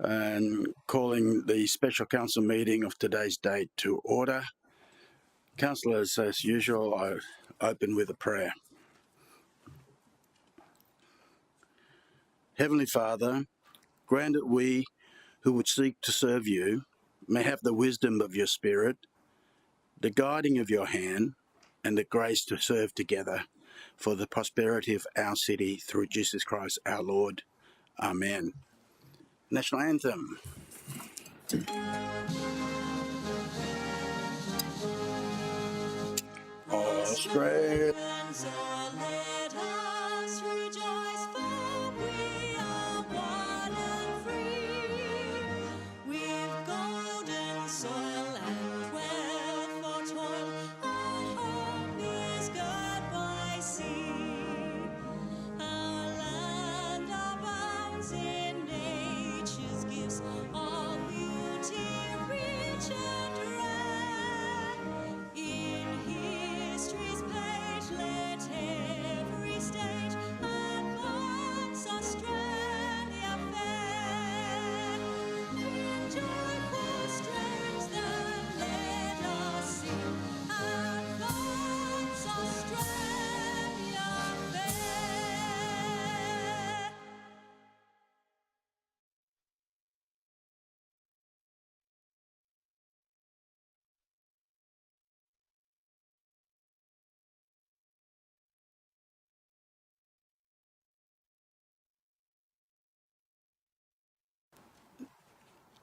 and calling the special council meeting of today's date to order. Councillors, as usual, I open with a prayer. Heavenly Father, grant that we who would seek to serve you may have the wisdom of your Spirit, the guiding of your hand, and the grace to serve together for the prosperity of our city through Jesus Christ our Lord. Amen. National Anthem. Australia.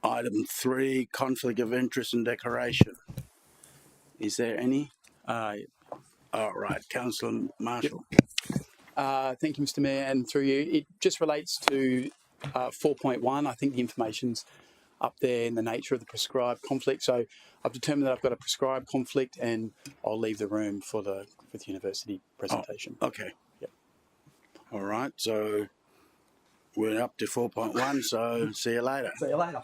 Item 3, conflict of interest and declaration. Is there any? All right, Councillor Marshall. Thank you, Mr. Mayor, and through you. It just relates to 4.1. I think the information's up there in the nature of the prescribed conflict. So I've determined that I've got a prescribed conflict, and I'll leave the room for the Griffith University presentation. Oh, okay. Yep. All right, so we're up to 4.1, so see you later. See you later.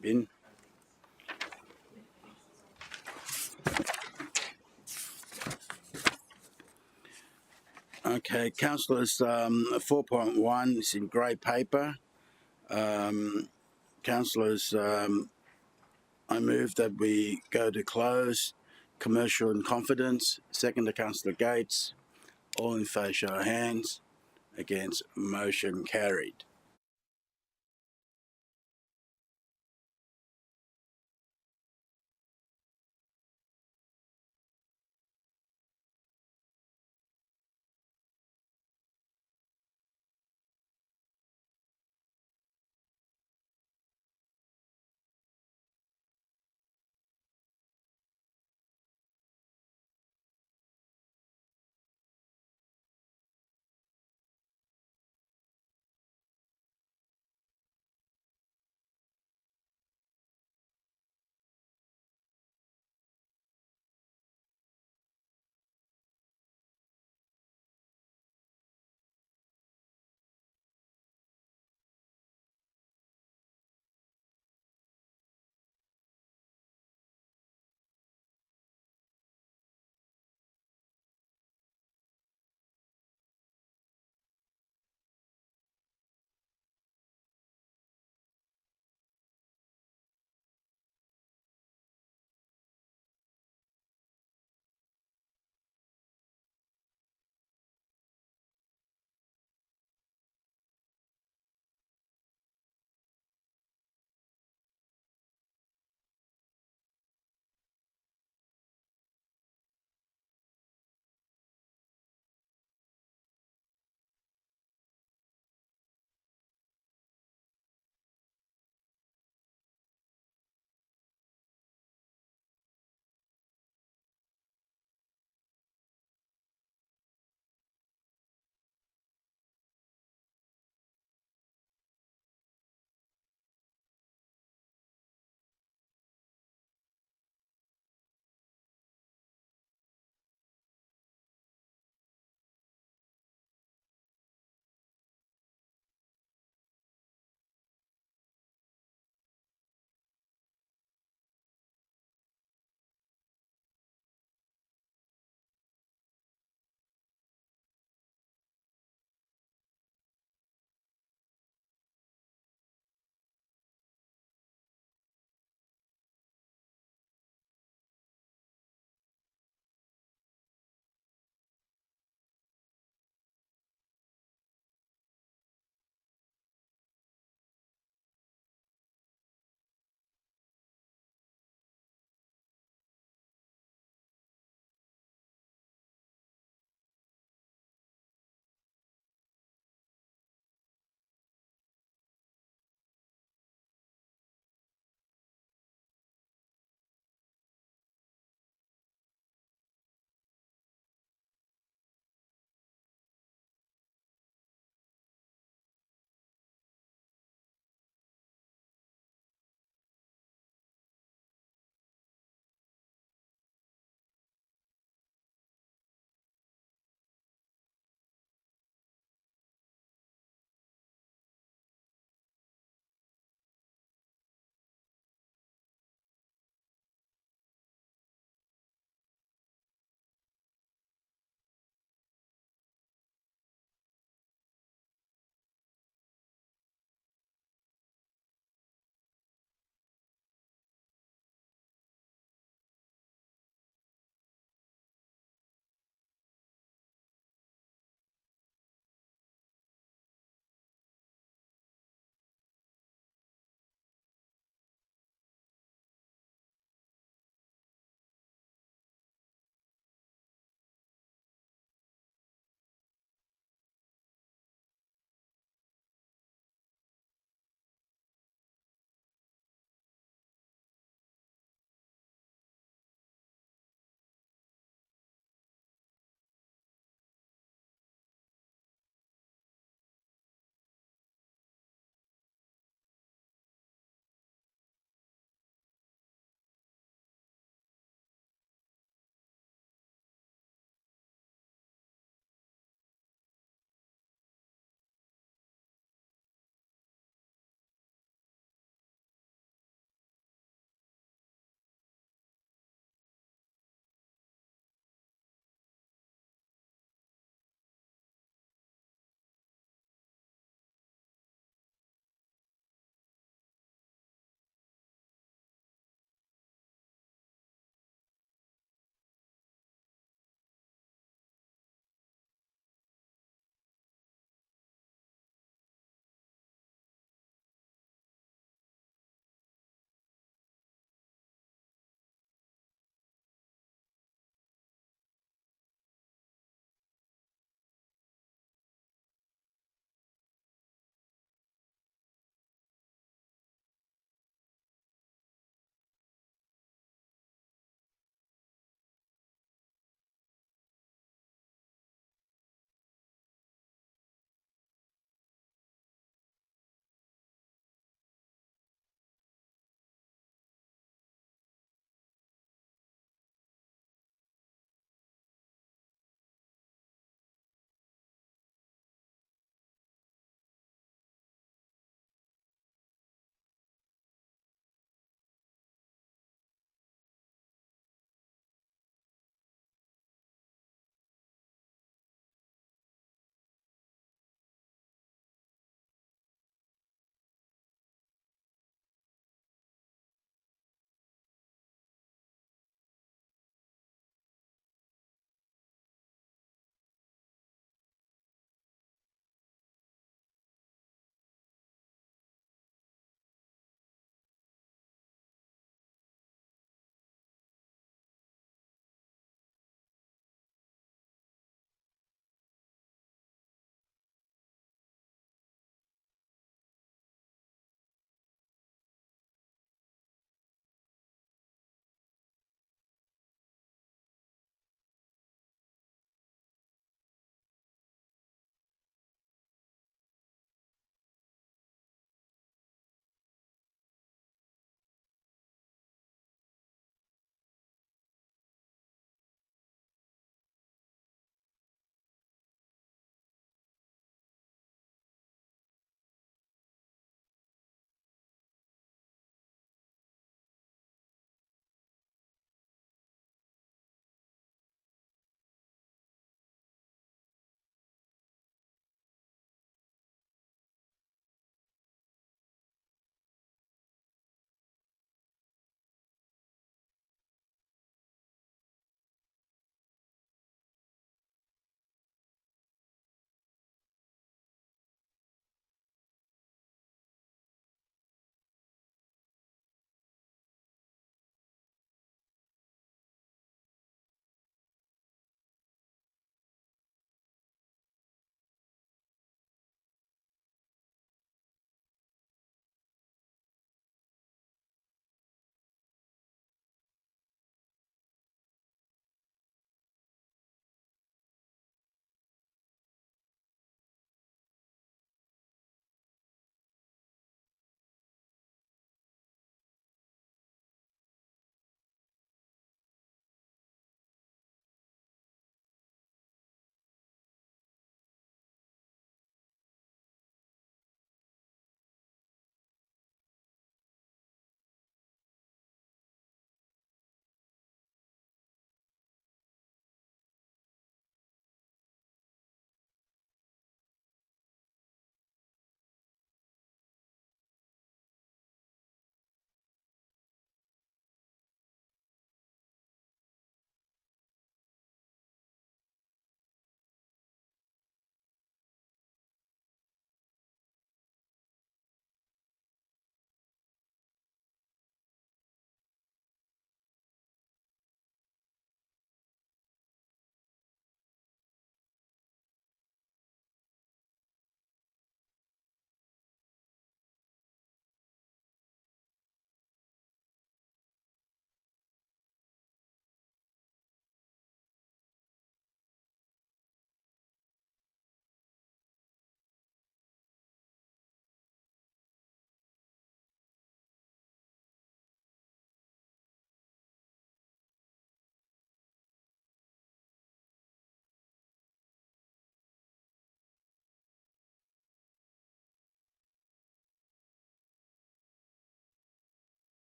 Bin. Okay, councillors, 4.1 is in grey paper. Councillors, I move that we go to close commercial in confidence. Second to Councillor Gates. All in favour, show of hands. Against, motion carried.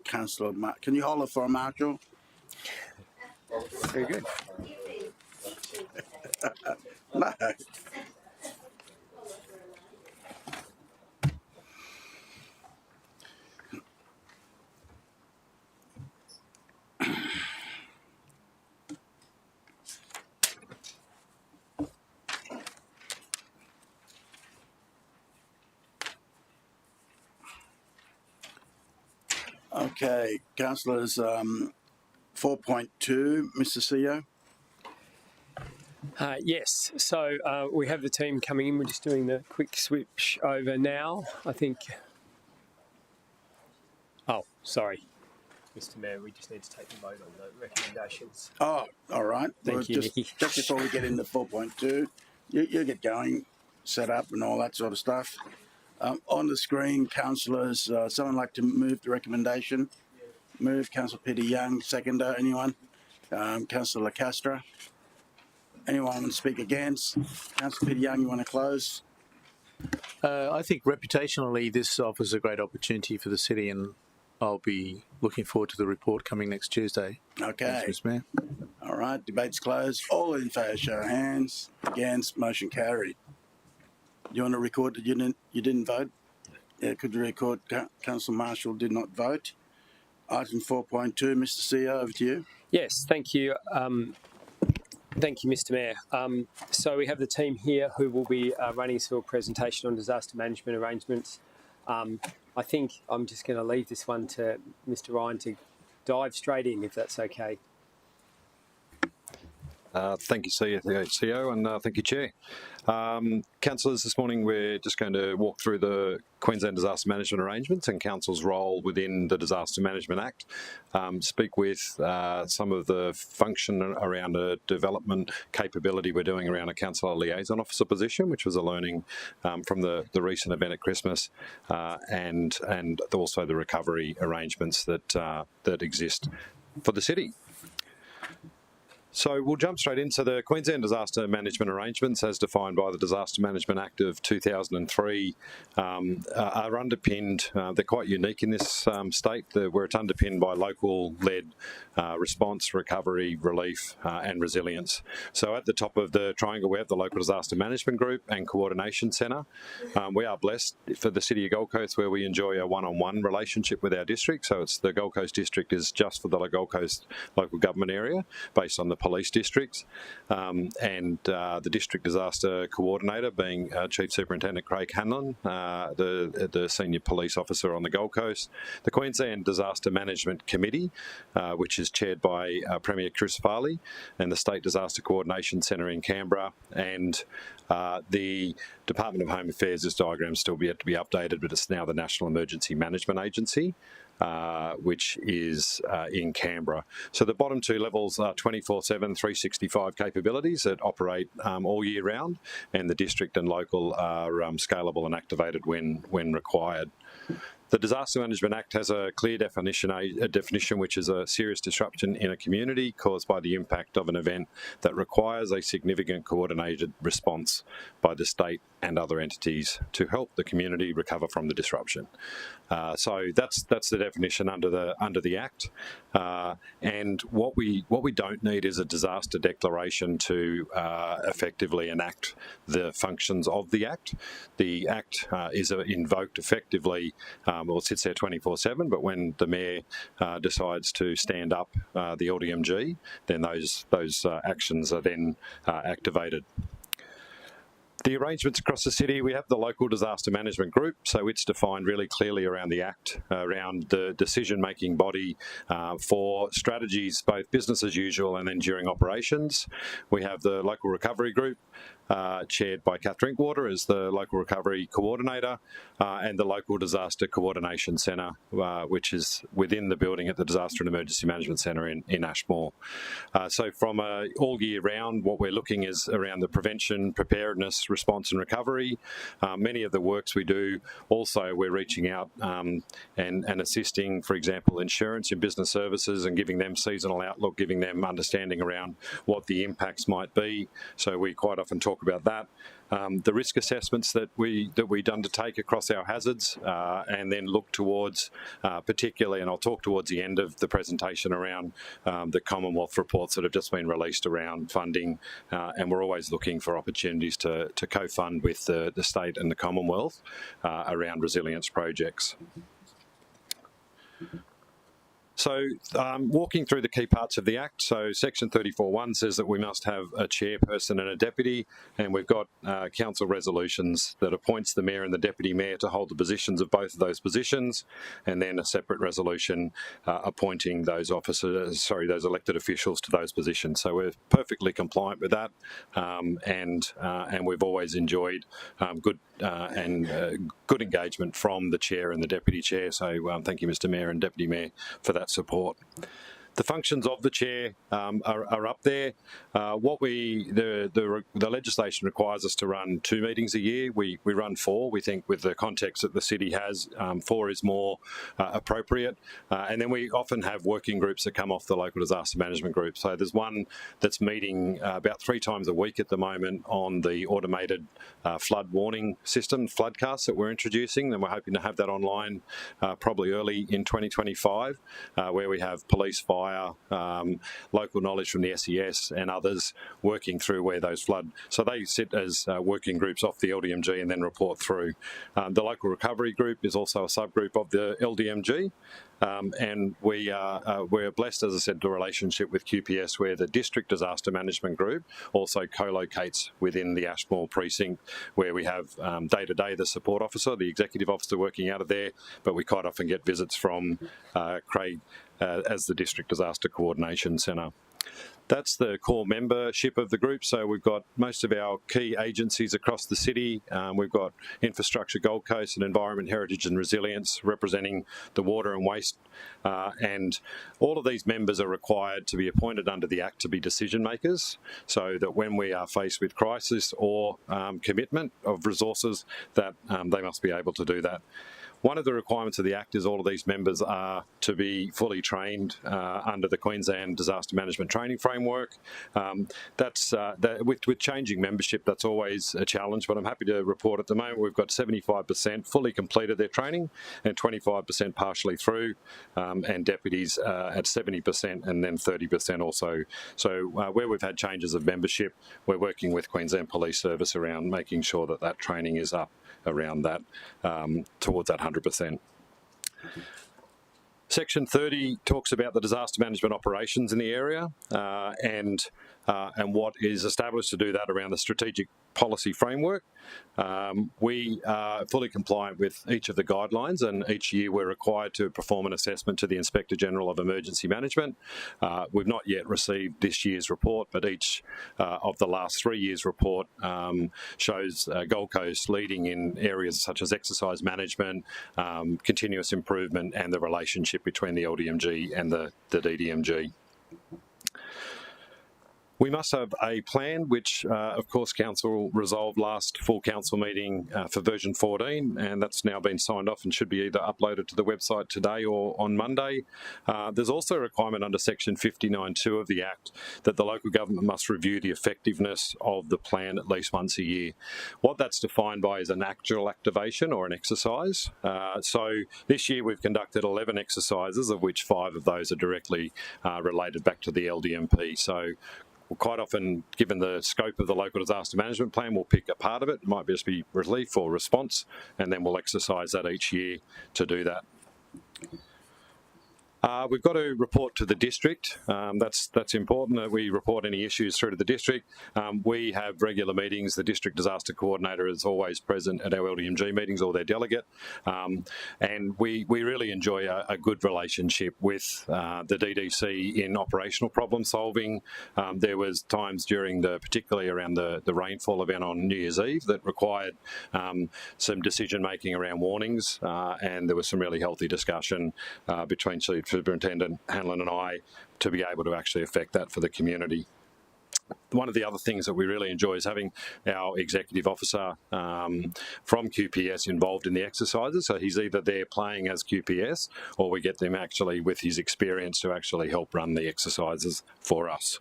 Councillor. Can you hold it for a Marshall? Very good. No. Okay, councillors. 4.2, Mr. CEO. Yes, so we have the team coming in. We're just doing the quick switch over now. I think. Oh, sorry, Mr. Mayor. We just need to take a vote on the recommendations. Oh, all right. Thank you, Nicky. Just before we get into 4.2, you get going, set up and all that sort of stuff. On the screen, councillors, someone like to move the recommendation? Move, Councillor Peter Young, seconder, anyone? Councillor Lacastra? Anyone want to speak against? Councillor Peter Young, you want to close? I think reputationally this offers a great opportunity for the city, and I'll be looking forward to the report coming next Tuesday. Okay. Thanks, Mr. Mayor. All right, debate's closed. All in favour, show of hands. Against, motion carried. You want to record that you didn't vote? Yeah, could you record Councillor Marshall did not vote? Item 4.2, Mr. CEO, over to you. Yes, thank you. Thank you, Mr. Mayor. So we have the team here who will be running through a presentation on disaster management arrangements. I think I'm just going to leave this one to Mr. Ryan to dive straight in, if that's okay. Thank you, CEO, and thank you, Chair. Councillors, this morning we're just going to walk through the Queensland Disaster Management Arrangements and Council's role within the Disaster Management Act, speak with some of the function around a development capability we're doing around a Councillor Liaison Officer position, which was a learning from the recent event at Christmas, and also the recovery arrangements that exist for the city. So we'll jump straight into the Queensland Disaster Management Arrangements as defined by the Disaster Management Act of 2003 are underpinned, they're quite unique in this state, where it's underpinned by local-led response, recovery, relief and resilience. So at the top of the triangle we have the Local Disaster Management Group and Coordination Centre. We are blessed for the City of Gold Coast where we enjoy a one-on-one relationship with our district, so it's the Gold Coast District is just for the Gold Coast local government area based on the police districts, and the District Disaster Coordinator being Chief Superintendent Craig Hanlon, the Senior Police Officer on the Gold Coast, the Queensland Disaster Management Committee, which is chaired by Premier Chris Farley, and the State Disaster Coordination Centre in Canberra, and the Department of Home Affairs. This diagram is still yet to be updated, but it's now the National Emergency Management Agency, which is in Canberra. So the bottom two levels are 24/7, 365 capabilities that operate all year round, and the district and local are scalable and activated when required. The Disaster Management Act has a clear definition, a definition which is a serious disruption in a community caused by the impact of an event that requires a significant coordinated response by the state and other entities to help the community recover from the disruption. So that's the definition under the Act. And what we don't need is a disaster declaration to effectively enact the functions of the Act. The Act is invoked effectively. Well, it sits there 24/7, but when the Mayor decides to stand up the LDMG, then those actions are then activated. The arrangements across the city, we have the Local Disaster Management Group, so it's defined really clearly around the Act, around the decision-making body for strategies, both business as usual and then during operations. We have the Local Recovery Group, chaired by Kath Drinkwater as the Local Recovery Coordinator, and the Local Disaster Coordination Centre, which is within the building at the Disaster and Emergency Management Centre in Ashmore. So from all year round, what we're looking is around the prevention, preparedness, response and recovery. Many of the works we do, also we're reaching out and assisting, for example, insurance and business services and giving them seasonal outlook, giving them understanding around what the impacts might be. So we quite often talk about that. the risk assessments that we'd undertake across our hazards, and then look towards particularly, and I'll talk towards the end of the presentation around the Commonwealth reports that have just been released around funding, and we're always looking for opportunities to co-fund with the state and the Commonwealth around resilience projects. So walking through the key parts of the Act, so Section 34(1) says that we must have a chairperson and a deputy, and we've got council resolutions that appoints the mayor and the deputy mayor to hold the positions of both of those positions, and then a separate resolution appointing those those elected officials to those positions. So we're perfectly compliant with that, and we've always enjoyed good engagement from the chair and the deputy chair. So thank you, Mr. Mayor and Deputy Mayor, for that support. The functions of the chair are up there. The legislation requires us to run 2 meetings a year. We run 4. We think with the context that the city has, 4 is more appropriate. And then we often have working groups that come off the local disaster management group. So there's one that's meeting about 3 times a week at the moment on the automated flood warning system, Floodcast, that we're introducing, and we're hoping to have that online probably early in 2025, where we have police, fire, local knowledge from the SES and others working through where those flood. So they sit as working groups off the LDMG and then report through. The local recovery group is also a subgroup of the LDMG. And we're blessed, as I said, the relationship with QPS, where the District Disaster Management Group also co-locates within the Ashmore precinct, where we have day-to-day the support officer, the executive officer working out of there, but we quite often get visits from Craig as the District Disaster Coordination Centre. That's the core membership of the group. So we've got most of our key agencies across the city. We've got Infrastructure Gold Coast and Environment, Heritage and Resilience representing the water and waste. And all of these members are required to be appointed under the Act to be decision makers, so that when we are faced with crisis or commitment of resources, that they must be able to do that. One of the requirements of the Act is all of these members are to be fully trained under the Queensland Disaster Management Training Framework. With changing membership, that's always a challenge, but I'm happy to report at the moment we've got 75% fully completed their training and 25% partially through, and deputies at 70% and then 30% also. So where we've had changes of membership, we're working with Queensland Police Service around making sure that that training is up around that, towards that 100%. Section 30 talks about the disaster management operations in the area, and what is established to do that around the strategic policy framework. We are fully compliant with each of the guidelines, and each year we're required to perform an assessment to the Inspector General of Emergency Management. We've not yet received this year's report, but each of the last 3 years' report shows Gold Coast leading in areas such as exercise management, continuous improvement, and the relationship between the LDMG and the DDMG. We must have a plan, which, of course, Council resolved last full Council meeting for version 14, and that's now been signed off and should be either uploaded to the website today or on Monday. There's also a requirement under Section 59(2) of the Act that the local government must review the effectiveness of the plan at least once a year. What that's defined by is an actual activation or an exercise. So this year we've conducted 11 exercises, of which 5 of those are directly related back to the LDMP. So quite often, given the scope of the local disaster management plan, we'll pick a part of it. It might just be relief or response, and then we'll exercise that each year to do that. We've got to report to the district. That's important that we report any issues through to the district. We have regular meetings. The district disaster coordinator is always present at our LDMG meetings, or their delegate. And we really enjoy a good relationship with the DDC in operational problem solving. There was times during particularly around the rainfall event on New Year's Eve, that required some decision making around warnings, and there was some really healthy discussion between Superintendent Hanlon and I to be able to actually affect that for the community. One of the other things that we really enjoy is having our executive officer from QPS involved in the exercises. So he's either there playing as QPS, or we get them actually with his experience to actually help run the exercises for us.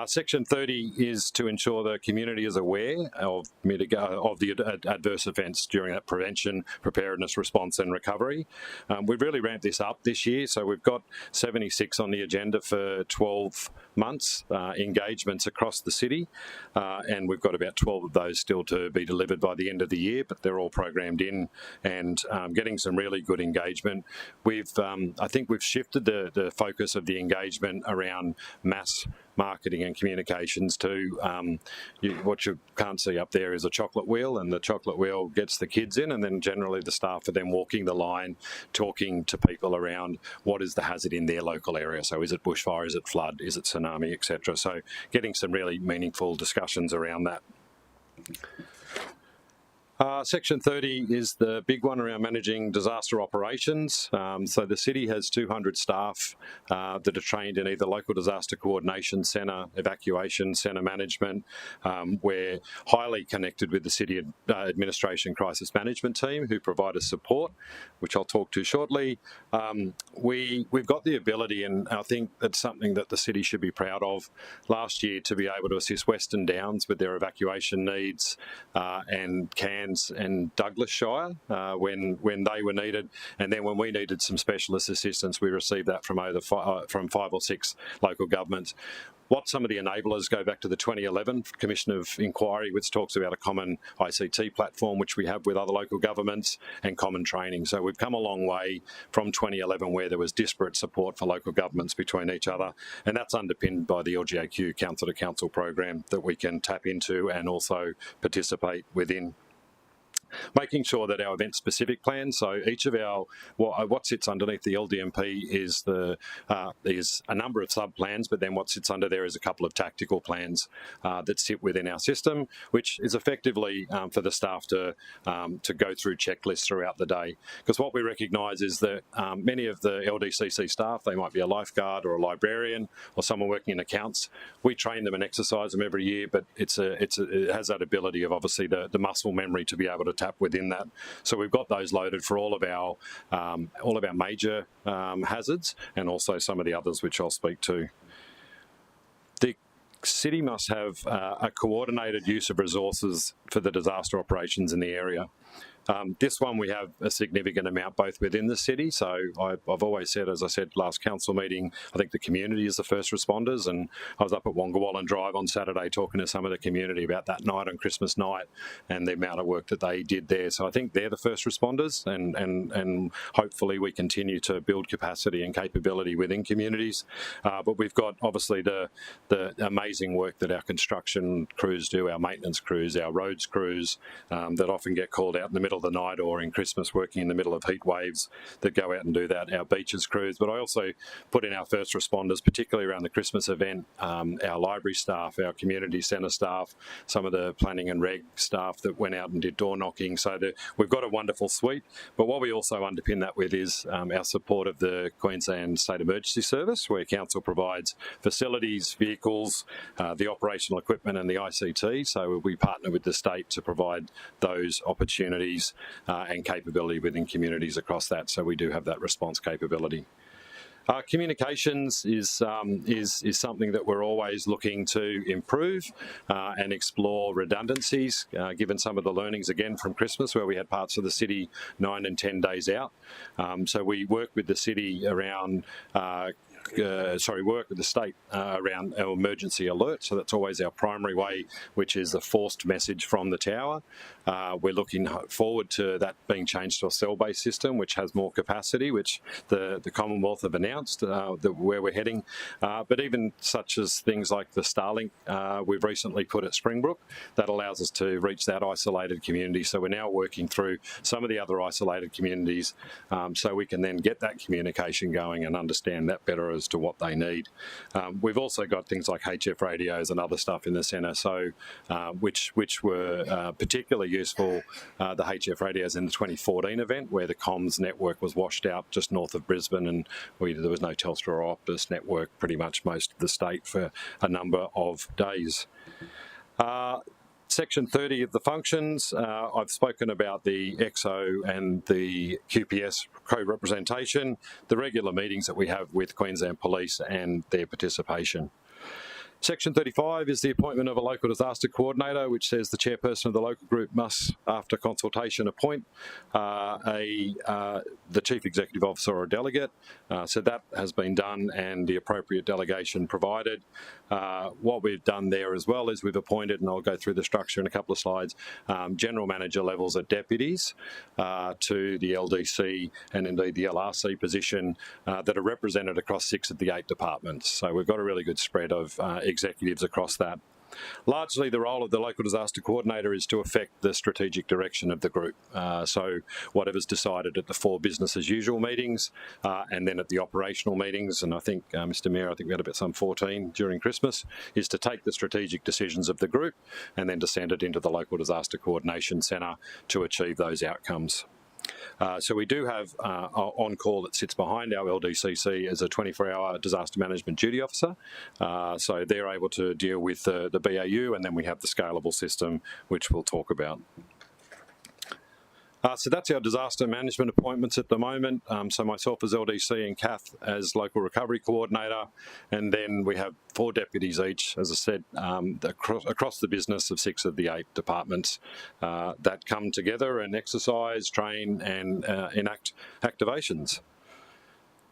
Section 30 is to ensure the community is aware of the adverse events during that prevention, preparedness, response and recovery. We've really ramped this up this year, so we've got 76 on the agenda for 12 months engagements across the city, and we've got about 12 of those still to be delivered by the end of the year, but they're all programmed in and getting some really good engagement. I think we've shifted the focus of the engagement around mass marketing and communications to what you can't see up there is a chocolate wheel, and the chocolate wheel gets the kids in, and then generally the staff are then walking the line, talking to people around what is the hazard in their local area. So is it bushfire, is it flood, is it tsunami, etc. So getting some really meaningful discussions around that. Section 30 is the big one around managing disaster operations. So the city has 200 staff that are trained in either local disaster coordination centre, evacuation centre management. We're highly connected with the city administration crisis management team who provide us support, which I'll talk to shortly. We've got the ability, and I think that's something that the city should be proud of, last year to be able to assist Western Downs with their evacuation needs and Cairns and Douglas Shire when they were needed, and then when we needed some specialist assistance, we received that from from 5 or 6 local governments. What some of the enablers go back to the 2011 Commission of Inquiry, which talks about a common ICT platform, which we have with other local governments, and common training. So we've come a long way from 2011, where there was disparate support for local governments between each other, and that's underpinned by the LGAQ Council to Council program that we can tap into and also participate within. Making sure that our event-specific plans, so each of our, what sits underneath the LDMP is a number of sub-plans, but then what sits under there is a couple of tactical plans that sit within our system, which is effectively for the staff to go through checklists throughout the day. Because what we recognise is that many of the LDCC staff, they might be a lifeguard or a librarian or someone working in accounts. We train them and exercise them every year, but it has that ability of obviously the muscle memory to be able to tap within that. So we've got those loaded for all of our major hazards, and also some of the others which I'll speak to. The city must have a coordinated use of resources for the disaster operations in the area. This one we have a significant amount both within the city, so I've always said, as I said last council meeting, I think the community is the first responders, and I was up at Wongawallan Drive on Saturday talking to some of the community about that night on Christmas night and the amount of work that they did there. So I think they're the first responders, and hopefully we continue to build capacity and capability within communities. But we've got obviously the amazing work that our construction crews do, our maintenance crews, our roads crews that often get called out in the middle of the night or in Christmas working in the middle of heat waves that go out and do that, our beaches crews. But I also put in our first responders, particularly around the Christmas event, our library staff, our community centre staff, some of the planning and reg staff that went out and did door knocking. So we've got a wonderful suite, but what we also underpin that with is our support of the Queensland State Emergency Service, where Council provides facilities, vehicles, the operational equipment and the ICT. So we partner with the state to provide those opportunities and capability within communities across that. So we do have that response capability. Communications is something that we're always looking to improve and explore redundancies, given some of the learnings again from Christmas, where we had parts of the city 9 and 10 days out. So we work with the city around work with the state around our emergency alert. So that's always our primary way, which is a forced message from the tower. We're looking forward to that being changed to a cell-based system, which has more capacity, which the Commonwealth have announced where we're heading. But even such as things like the Starlink we've recently put at Springbrook, that allows us to reach that isolated community. So we're now working through some of the other isolated communities so we can then get that communication going and understand that better as to what they need. We've also got things like HF radios and other stuff in the centre, so which were particularly useful, the HF radios in the 2014 event, where the comms network was washed out just north of Brisbane, and there was no Telstra or Optus network pretty much most of the state for a number of days. Section 30 of the functions, I've spoken about the EXO and the QPS co-representation, the regular meetings that we have with Queensland Police and their participation. Section 35 is the appointment of a local disaster coordinator, which says the chairperson of the local group must, after consultation, appoint the chief executive officer or a delegate. So that has been done and the appropriate delegation provided. What we've done there as well is we've appointed, and I'll go through the structure in a couple of slides, general manager levels of deputies to the LDC and indeed the LRC position that are represented across 6 of the 8 departments. So we've got a really good spread of executives across that. Largely, the role of the local disaster coordinator is to affect the strategic direction of the group. So whatever's decided at the 4 business as usual meetings and then at the operational meetings, and I think, Mr Mayor, I think we had about some 14 during Christmas, is to take the strategic decisions of the group and then to send it into the local disaster coordination centre to achieve those outcomes. So we do have on call that sits behind our LDCC as a 24-hour disaster management duty officer. So they're able to deal with the BAU, and then we have the scalable system, which we'll talk about. So that's our disaster management appointments at the moment. So myself as LDC and Kath as local recovery coordinator, and then we have 4 deputies each, as I said, across the business of 6 of the 8 departments that come together and exercise, train and enact activations.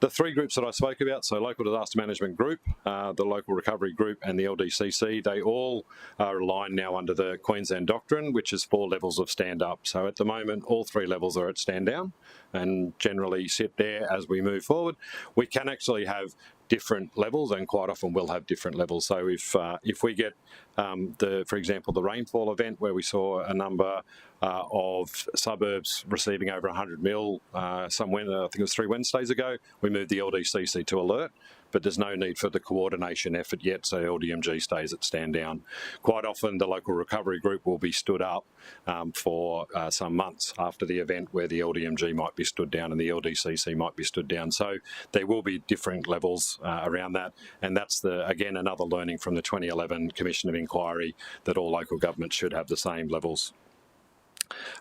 The 3 groups that I spoke about, so local disaster management group, the local recovery group and the LDCC, they all are aligned now under the Queensland doctrine, which is 4 levels of stand up. So at the moment, all 3 levels are at stand down and generally sit there as we move forward. We can actually have different levels, and quite often we'll have different levels. So if we get, for example, the rainfall event where we saw a number of suburbs receiving over 100 mil, I think it was 3 Wednesdays ago, we moved the LDCC to alert, but there's no need for the coordination effort yet, so LDMG stays at stand down. Quite often the local recovery group will be stood up for some months after the event, where the LDMG might be stood down and the LDCC might be stood down. So there will be different levels around that, and that's again another learning from the 2011 Commission of Inquiry, that all local governments should have the same levels.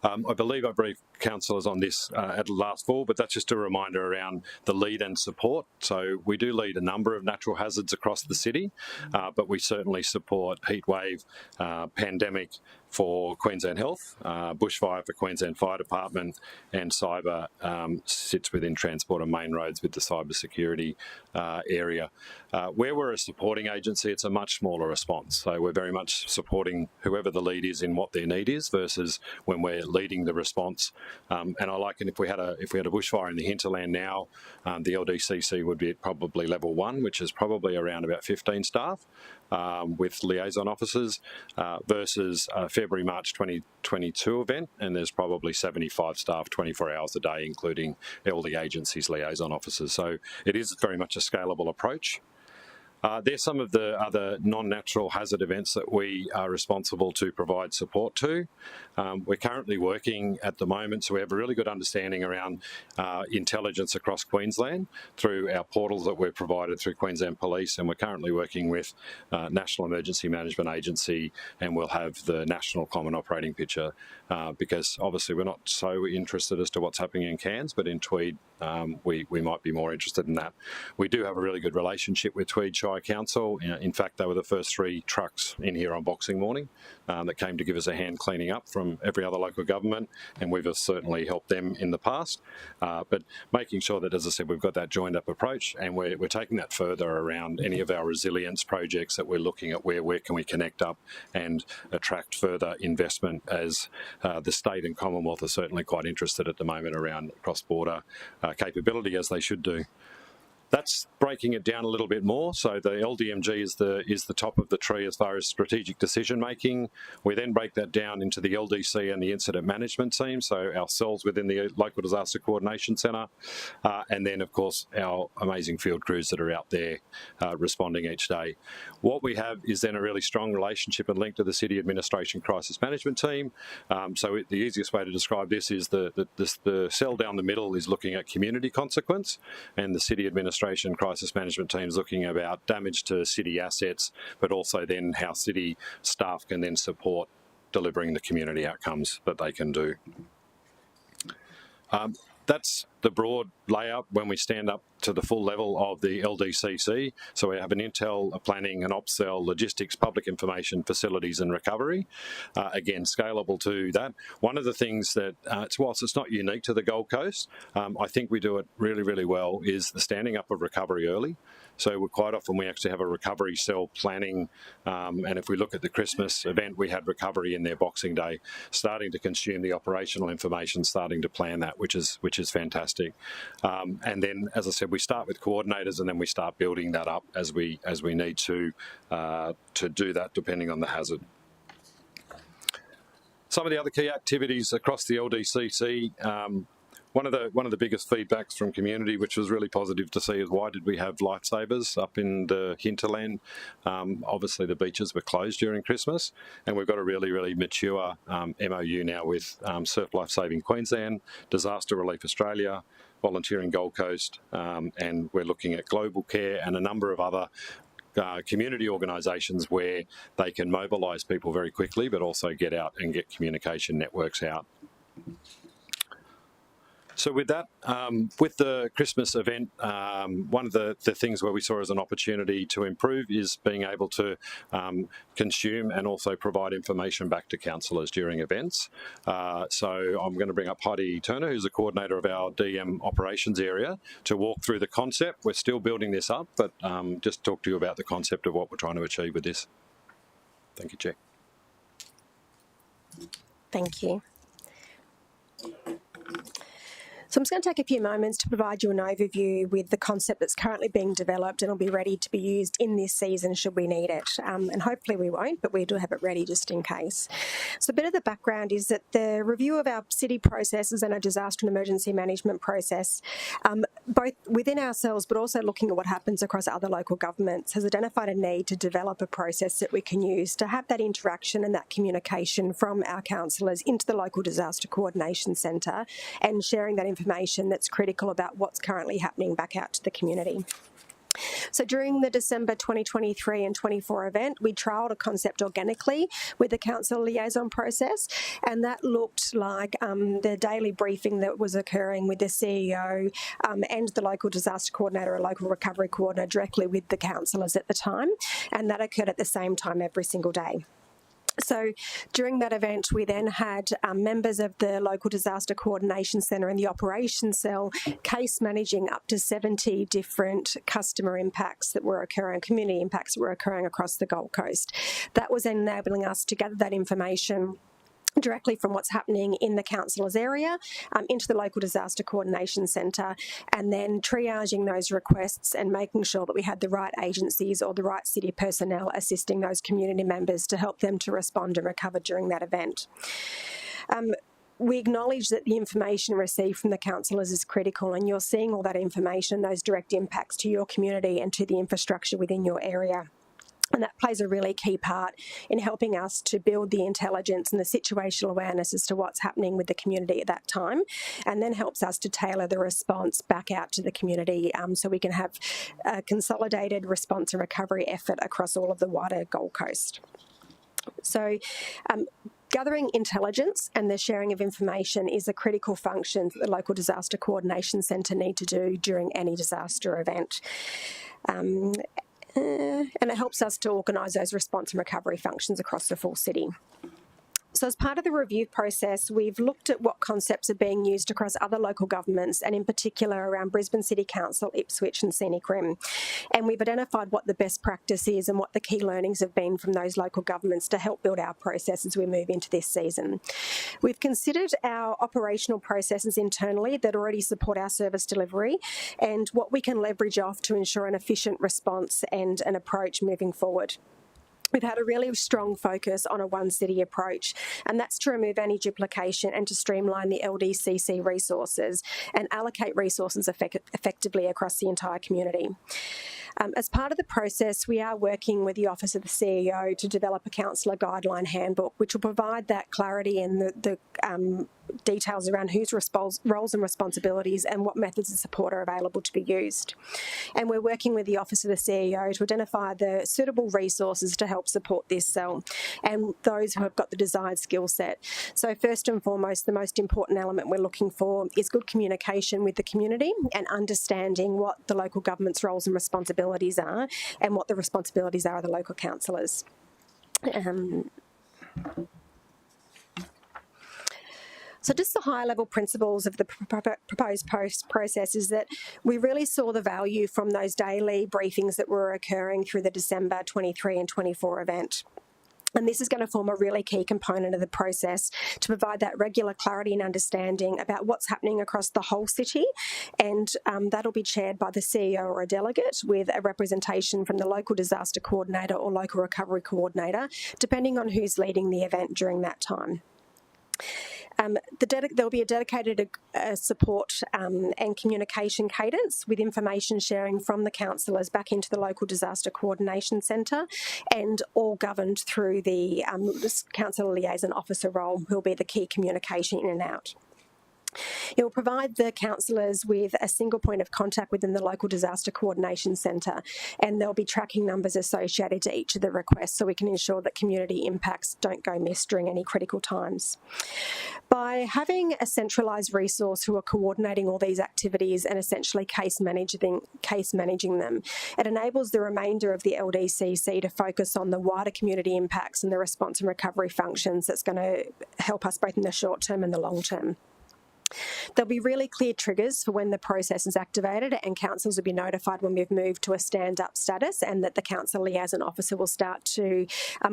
I believe I briefed councillors on this at the last fall, but that's just a reminder around the lead and support. So we do lead a number of natural hazards across the city, but we certainly support heatwave, pandemic for Queensland Health, bushfire for Queensland Fire Department, and cyber sits within Transport and Main Roads with the cyber security area. Where we're a supporting agency, it's a much smaller response. So we're very much supporting whoever the lead is in what their need is, versus when we're leading the response. And I liken, if we had a bushfire in the hinterland now, the LDCC would be at probably level 1, which is probably around about 15 staff. With liaison officers versus February-March 2022 event, and there's probably 75 staff 24 hours a day, including all the agencies' liaison officers. So it is very much a scalable approach. There's some of the other non-natural hazard events that we are responsible to provide support to. We're currently working at the moment, so we have a really good understanding around intelligence across Queensland through our portals that we're provided through Queensland Police, and we're currently working with National Emergency Management Agency, and we'll have the National Common Operating Picture, because obviously we're not so interested as to what's happening in Cairns, but in Tweed we might be more interested in that. We do have a really good relationship with Tweed Shire Council. In fact, they were the first 3 trucks in here on Boxing Morning that came to give us a hand cleaning up from every other local government, and we've certainly helped them in the past. But making sure that, as I said, we've got that joined up approach, and we're taking that further around any of our resilience projects that we're looking at where can we connect up and attract further investment, as the state and Commonwealth are certainly quite interested at the moment around cross-border capability, as they should do. That's breaking it down a little bit more. So the LDMG is the top of the tree as far as strategic decision making. We then break that down into the LDC and the incident management team, so ourselves within the local disaster coordination centre, and then of course our amazing field crews that are out there responding each day. What we have is then a really strong relationship and link to the City Administration Crisis Management team. The easiest way to describe this is the cell down the middle is looking at community consequence, and the City Administration Crisis Management team is looking about damage to city assets, but also then how city staff can then support delivering the community outcomes that they can do. That's the broad layout when we stand up to the full level of the LDCC. So we have an intel, a planning, an ops cell, logistics, public information, facilities and recovery. Again, scalable to that. One of the things that, whilst it's not unique to the Gold Coast, I think we do it really, really well, is the standing up of recovery early. So quite often we actually have a recovery cell planning, and if we look at the Christmas event, we had recovery in their Boxing Day, starting to consume the operational information, starting to plan that, which is fantastic. And then, as I said, we start with coordinators, and then we start building that up as we need to do that, depending on the hazard. Some of the other key activities across the LDCC. One of the biggest feedbacks from community, which was really positive to see, is why did we have lifesavers up in the hinterland? Obviously, the beaches were closed during Christmas, and we've got a really, really mature MOU now with Surf Life Saving Queensland, Disaster Relief Australia, Volunteering Gold Coast, and we're looking at Global Care and a number of other community organisations where they can mobilise people very quickly, but also get out and get communication networks out. So with that, with the Christmas event, one of the things where we saw as an opportunity to improve is being able to consume and also provide information back to councillors during events. So I'm going to bring up Heidi Turner, who's the coordinator of our DM operations area, to walk through the concept. We're still building this up, but just talk to you about the concept of what we're trying to achieve with this. Thank you, Chair. Thank you. So I'm just going to take a few moments to provide you an overview with the concept that's currently being developed and will be ready to be used in this season should we need it. And hopefully we won't, but we do have it ready just in case. So a bit of the background is that the review of our city processes and our disaster and emergency management process, both within ourselves but also looking at what happens across other local governments, has identified a need to develop a process that we can use to have that interaction and that communication from our councillors into the local disaster coordination centre and sharing that information that's critical about what's currently happening back out to the community. So during the December 2023 and 24 event, we trialled a concept organically with the council liaison process, and that looked like the daily briefing that was occurring with the CEO and the local disaster coordinator or local recovery coordinator directly with the councillors at the time, and that occurred at the same time every single day. So during that event, we then had members of the local disaster coordination centre and the operations cell case managing up to 70 different customer impacts that were occurring, community impacts that were occurring across the Gold Coast. That was enabling us to gather that information directly from what's happening in the councillor's area into the local disaster coordination centre, and then triaging those requests and making sure that we had the right agencies or the right city personnel assisting those community members to help them to respond and recover during that event. We acknowledge that the information received from the councillors is critical, and you're seeing all that information, those direct impacts to your community and to the infrastructure within your area. And that plays a really key part in helping us to build the intelligence and the situational awareness as to what's happening with the community at that time, and then helps us to tailor the response back out to the community so we can have a consolidated response and recovery effort across all of the wider Gold Coast. So gathering intelligence and the sharing of information is a critical function that the local disaster coordination centre need to do during any disaster event. And it helps us to organise those response and recovery functions across the full city. So as part of the review process, we've looked at what concepts are being used across other local governments, and in particular around Brisbane City Council, Ipswich and Scenic Rim. And we've identified what the best practice is and what the key learnings have been from those local governments to help build our process as we move into this season. We've considered our operational processes internally that already support our service delivery and what we can leverage off to ensure an efficient response and an approach moving forward. We've had a really strong focus on a one city approach, and that's to remove any duplication and to streamline the LDCC resources and allocate resources effectively across the entire community. As part of the process, we are working with the Office of the CEO to develop a councillor guideline handbook, which will provide that clarity and the details around whose roles and responsibilities and what methods of support are available to be used. And we're working with the Office of the CEO to identify the suitable resources to help support this cell and those who have got the desired skill set. So first and foremost, the most important element we're looking for is good communication with the community and understanding what the local government's roles and responsibilities are and what the responsibilities are of the local councillors. So just the high-level principles of the proposed process is that we really saw the value from those daily briefings that were occurring through the December 23 and 24 event. And this is going to form a really key component of the process to provide that regular clarity and understanding about what's happening across the whole city. And that'll be chaired by the CEO or a delegate with a representation from the local disaster coordinator or local recovery coordinator, depending on who's leading the event during that time. There'll be a dedicated support and communication cadence with information sharing from the councillors back into the local disaster coordination centre, and all governed through the councillor liaison officer role, who will be the key communication in and out. It will provide the councillors with a single point of contact within the local disaster coordination centre, and there'll be tracking numbers associated to each of the requests so we can ensure that community impacts don't go missed during any critical times. By having a centralised resource who are coordinating all these activities and essentially case managing them, it enables the remainder of the LDCC to focus on the wider community impacts and the response and recovery functions that's going to help us both in the short term and the long term. There'll be really clear triggers for when the process is activated, and councils will be notified when we've moved to a stand-up status, and that the council liaison officer will start to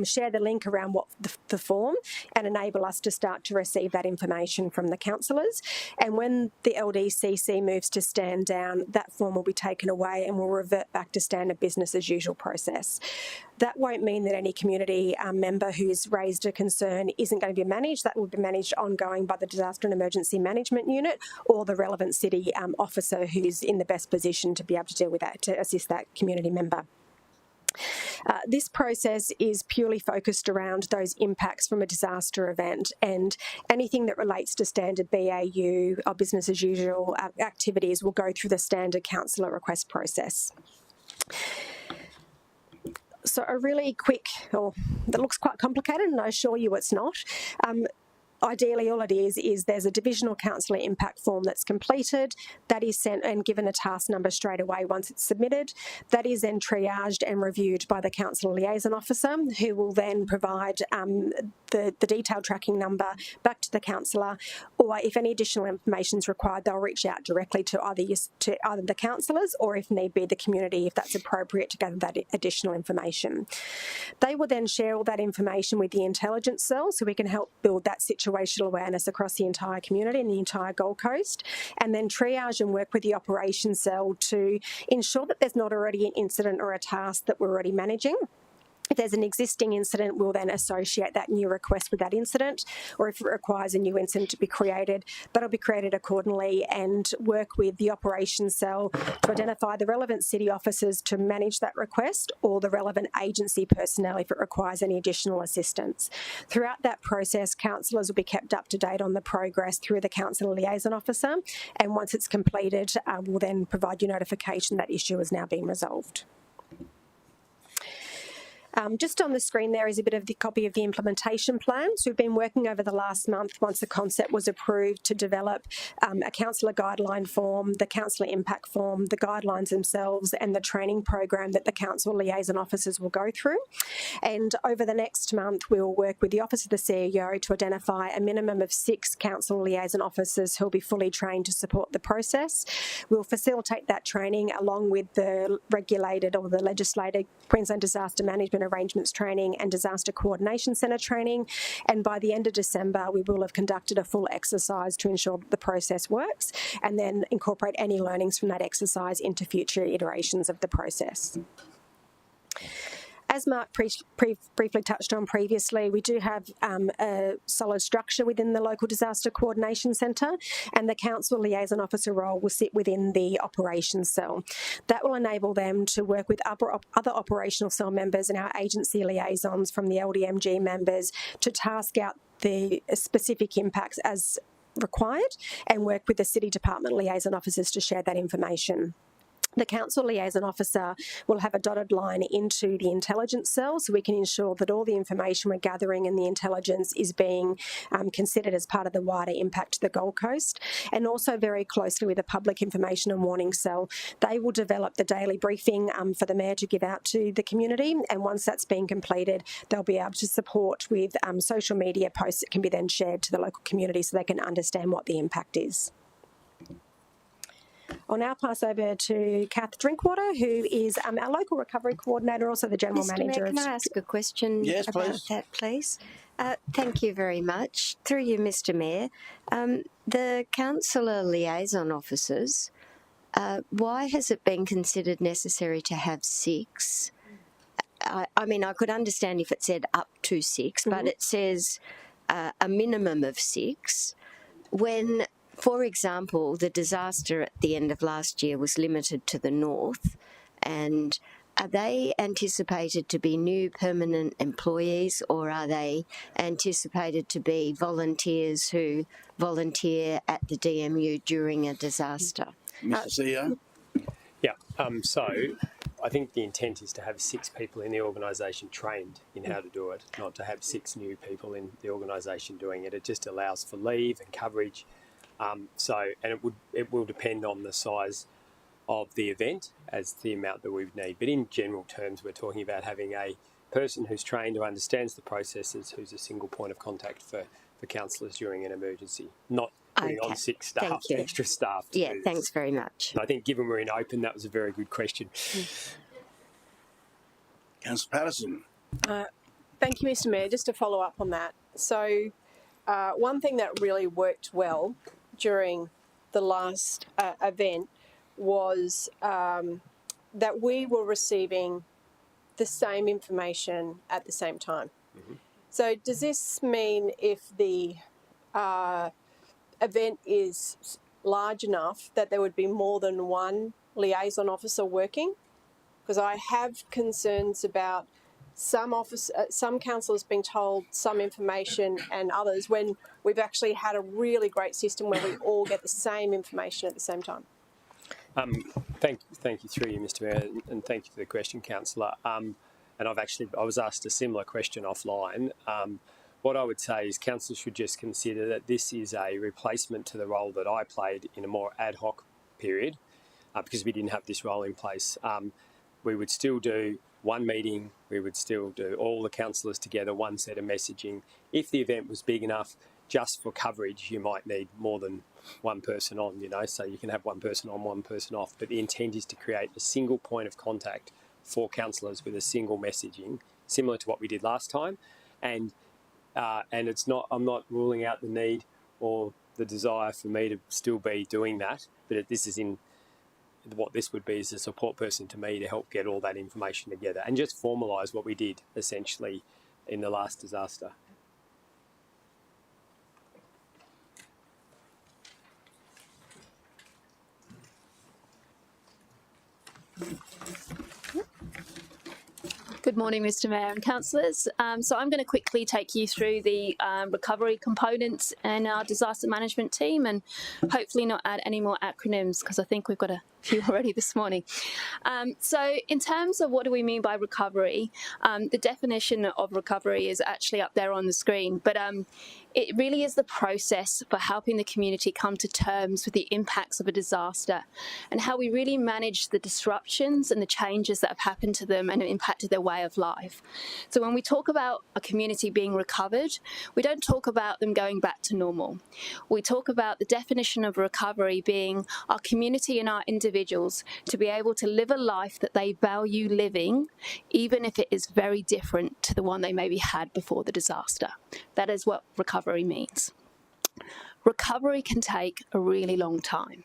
share the link around what the form and enable us to start to receive that information from the councillors. And when the LDCC moves to stand down, that form will be taken away and will revert back to standard business as usual process. That won't mean that any community member who's raised a concern isn't going to be managed. That will be managed ongoing by the Disaster and Emergency Management Unit or the relevant city officer who's in the best position to be able to deal with that, to assist that community member. This process is purely focused around those impacts from a disaster event, and anything that relates to standard BAU or business as usual activities will go through the standard councillor request process. So a really quick, that looks quite complicated, and I assure you it's not. Ideally, all it is there's a divisional councillor impact form that's completed, that is sent and given a task number straight away once it's submitted. That is then triaged and reviewed by the councillor liaison officer, who will then provide the detailed tracking number back to the councillor, or if any additional information is required, they'll reach out directly to either the councillors or, if need be, the community, if that's appropriate, to gather that additional information. They will then share all that information with the intelligence cell so we can help build that situational awareness across the entire community and the entire Gold Coast, and then triage and work with the operations cell to ensure that there's not already an incident or a task that we're already managing. If there's an existing incident, we'll then associate that new request with that incident, or if it requires a new incident to be created, that'll be created accordingly, and work with the operations cell to identify the relevant city officers to manage that request, or the relevant agency personnel if it requires any additional assistance. Throughout that process, councillors will be kept up to date on the progress through the councillor liaison officer, and once it's completed, we'll then provide you notification that issue has now been resolved. Just on the screen there is a bit of the copy of the implementation plan. So we've been working over the last month, once the concept was approved, to develop a councillor guideline form, the councillor impact form, the guidelines themselves, and the training program that the council liaison officers will go through. And over the next month, we'll work with the Office of the CEO to identify a minimum of 6 council liaison officers who will be fully trained to support the process. We'll facilitate that training along with the regulated or the legislated Queensland Disaster Management Arrangements Training and Disaster Coordination Centre training, and by the end of December we will have conducted a full exercise to ensure that the process works, and then incorporate any learnings from that exercise into future iterations of the process. As Mark briefly touched on previously, we do have a solid structure within the local disaster coordination centre, and the council liaison officer role will sit within the operations cell. That will enable them to work with other operational cell members and our agency liaisons from the LDMG members to task out the specific impacts as required, and work with the City Department liaison officers to share that information. The Council Liaison Officer will have a dotted line into the intelligence cell so we can ensure that all the information we're gathering and the intelligence is being considered as part of the wider impact to the Gold Coast, and also very closely with the Public Information and Warning Cell. They will develop the daily briefing for the Mayor to give out to the community, and once that's been completed, they'll be able to support with social media posts that can be then shared to the local community so they can understand what the impact is. I'll now pass over to Kath Drinkwater, who is our local recovery coordinator, also the general manager. Mayor, can I ask a question about that, please? Thank you very much. Through you, Mr. Mayor, the councillor liaison officers, why has it been considered necessary to have 6? I mean, I could understand if it said up to 6, but it says a minimum of 6 when, for example, the disaster at the end of last year was limited to the north, and are they anticipated to be new permanent employees, or are they anticipated to be volunteers who volunteer at the DMU during a disaster? Mr. CEO? Yeah, so I think the intent is to have 6 people in the organisation trained in how to do it, not to have 6 new people in the organisation doing it. It just allows for leave and coverage. And it will depend on the size of the event as the amount that we would need. But in general terms, we're talking about having a person who's trained, who understands the processes, who's a single point of contact for councillors during an emergency, not putting on 6 staff, extra staff. Yeah, thanks very much. And I think given we're in open, that was a very good question. Councillor Patterson. Thank you, Mr. Mayor. Just to follow up on that. So one thing that really worked well during the last event was that we were receiving the same information at the same time. Mm-hmm. So does this mean if the event is large enough that there would be more than one liaison officer working? Because I have concerns about some councillors being told some information and others when we've actually had a really great system where we all get the same information at the same time. Thank you through you, Mr. Mayor, and thank you for the question, councillor. And I was asked a similar question offline. What I would say is councillors should just consider that this is a replacement to the role that I played in a more ad hoc period, because we didn't have this role in place. We would still do one meeting, we would still do all the councillors together, one set of messaging. If the event was big enough, just for coverage, you might need more than one person on, so you can have one person on, one person off. But the intent is to create a single point of contact for councillors with a single messaging, similar to what we did last time. And it's not, I'm not ruling out the need or the desire for me to still be doing that, but this is in what this would be is a support person to me to help get all that information together and just formalise what we did essentially in the last disaster. Good morning, Mr. Mayor and councillors. So I'm going to quickly take you through the recovery components in our disaster management team and hopefully not add any more acronyms because I think we've got a few already this morning. So in terms of what do we mean by recovery, the definition of recovery is actually up there on the screen, but it really is the process for helping the community come to terms with the impacts of a disaster and how we really manage the disruptions and the changes that have happened to them and impacted their way of life. So when we talk about a community being recovered, we don't talk about them going back to normal. We talk about the definition of recovery being our community and our individuals to be able to live a life that they value living, even if it is very different to the one they maybe had before the disaster. That is what recovery means. Recovery can take a really long time.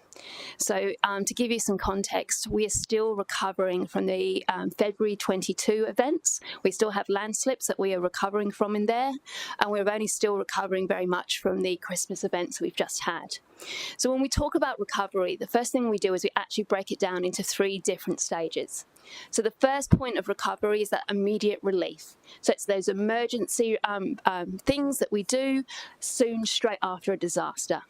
So to give you some context, we are still recovering from the February 22 events. We still have landslips that we are recovering from in there, and we're only still recovering very much from the Christmas events we've just had. So when we talk about recovery, the first thing we do is we actually break it down into 3 different stages. So the first point of recovery is that immediate relief. So it's those emergency things that we do soon straight after a disaster.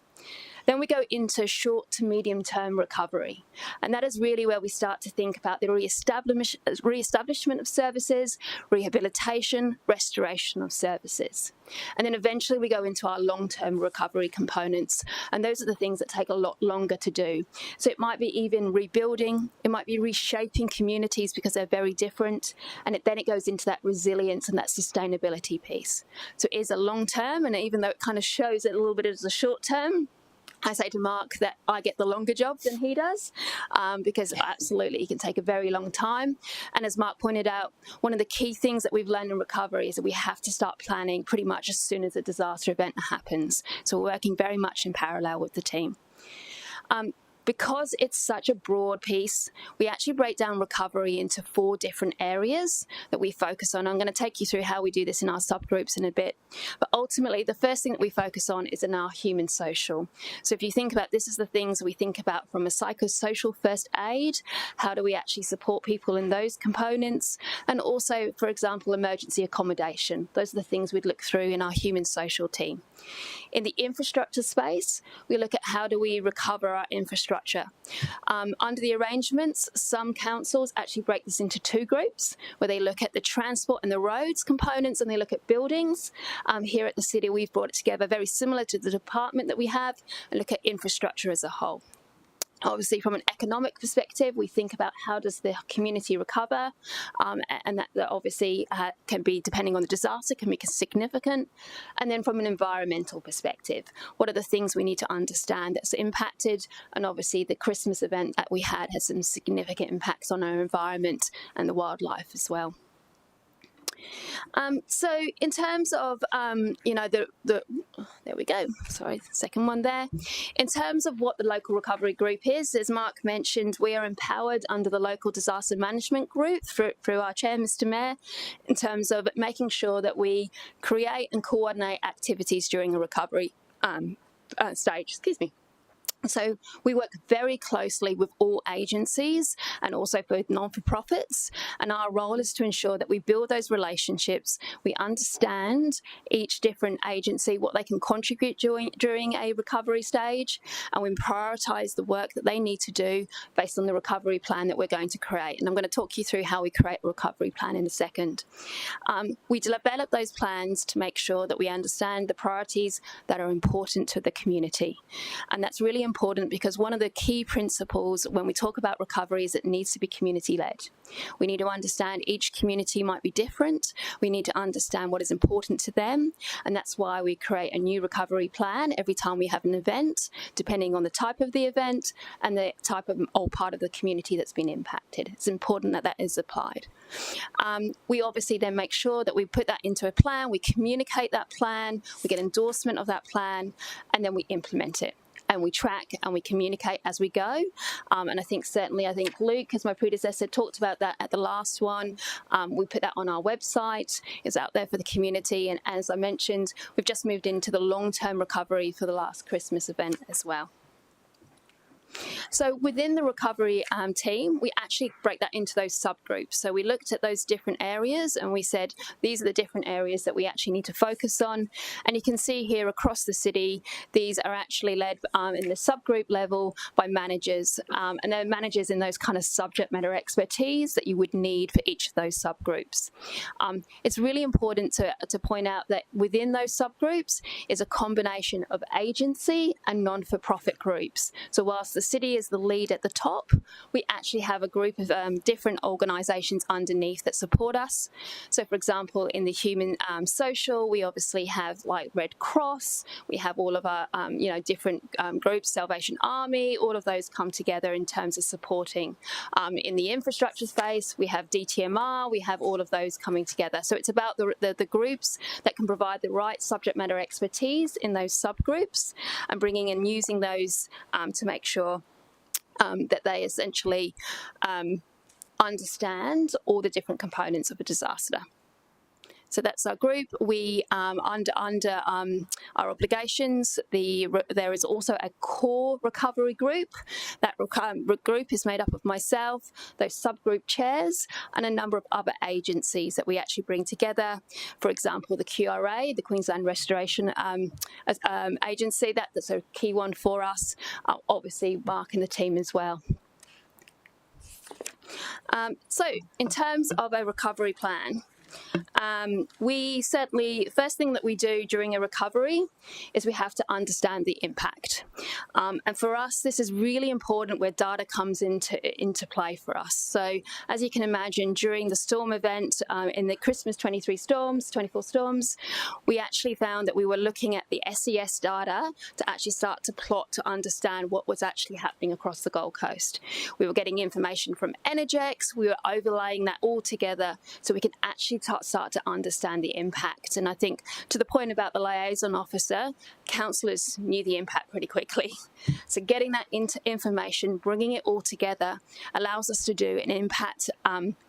Then we go into short to medium term recovery. And that is really where we start to think about the re-establishment of services, rehabilitation, restoration of services. And then eventually we go into our long-term recovery components. And those are the things that take a lot longer to do. So it might be even rebuilding, it might be reshaping communities because they're very different. And then it goes into that resilience and that sustainability piece. So it is a long-term, and even though it kind of shows it a little bit as a short-term, I say to Mark that I get the longer job than he does, because absolutely it can take a very long time. And as Mark pointed out, one of the key things that we've learned in recovery is that we have to start planning pretty much as soon as a disaster event happens. So we're working very much in parallel with the team. Because it's such a broad piece, we actually break down recovery into 4 different areas that we focus on. I'm going to take you through how we do this in our subgroups in a bit. But ultimately, the first thing that we focus on is in our human social. So if you think about this, is the things we think about from a psychosocial first aid. How do we actually support people in those components? And also, for example, emergency accommodation. Those are the things we'd look through in our human social team. In the infrastructure space, we look at how do we recover our infrastructure. Under the arrangements, some councils actually break this into 2 groups, where they look at the transport and the roads components, and they look at buildings. Here at the city, we've brought it together very similar to the department that we have, and look at infrastructure as a whole. Obviously, from an economic perspective, we think about how does the community recover, and that obviously can be, depending on the disaster, can be significant. And then from an environmental perspective, what are the things we need to understand that's impacted? And obviously, the Christmas event that we had has some significant impacts on our environment and the wildlife as well. So in terms of, there we go, sorry, second one there. In terms of what the local recovery group is, as Mark mentioned, we are empowered under the local disaster management group through our chair, Mr. Mayor, in terms of making sure that we create and coordinate activities during a recovery stage, So we work very closely with all agencies and also with non-for-profits, and our role is to ensure that we build those relationships, we understand each different agency, what they can contribute during a recovery stage, and we prioritise the work that they need to do based on the recovery plan that we're going to create. And I'm going to talk you through how we create a recovery plan in a second. We develop those plans to make sure that we understand the priorities that are important to the community, and that's really important because one of the key principles when we talk about recovery is it needs to be community-led. We need to understand each community might be different. We need to understand what is important to them, and that's why we create a new recovery plan every time we have an event, depending on the type of the event and the type of or part of the community that's been impacted. It's important that that is applied. We obviously then make sure that we put that into a plan, we communicate that plan, we get endorsement of that plan, and then we implement it. And we track and we communicate as we go. And I think Luke, as my predecessor, talked about that at the last one. We put that on our website. It's out there for the community. And as I mentioned, we've just moved into the long-term recovery for the last Christmas event as well. So within the recovery team, we actually break that into those subgroups. So we looked at those different areas and we said, these are the different areas that we actually need to focus on. And you can see here across the city, these are actually led in the subgroup level by managers. And they're managers in those kind of subject matter expertise that you would need for each of those subgroups. It's really important to point out that within those subgroups is a combination of agency and non-for-profit groups. So whilst the city is the lead at the top, we actually have a group of different organisations underneath that support us. So for example, in the human social, we obviously have like Red Cross, we have all of our different groups, Salvation Army, all of those come together in terms of supporting. In the infrastructure space, we have DTMR, we have all of those coming together. So it's about the groups that can provide the right subject matter expertise in those subgroups and bringing and using those to make sure that they essentially understand all the different components of a disaster. So that's our group. We under our obligations, there is also a core recovery group. That group is made up of myself, those subgroup chairs, and a number of other agencies that we actually bring together. For example, the QRA, the Queensland Restoration Agency, that's a key one for us. Obviously, Mark and the team as well. So in terms of a recovery plan, we certainly, first thing that we do during a recovery is we have to understand the impact. And for us, this is really important where data comes into play for us. So as you can imagine, during the storm event, in the Christmas 24 storms, we actually found that we were looking at the SES data to actually start to plot to understand what was actually happening across the Gold Coast. We were getting information from Energex, we were overlaying that all together so we can actually start to understand the impact. And I think to the point about the liaison officer, councillors knew the impact pretty quickly. So getting that information, bringing it all together allows us to do an impact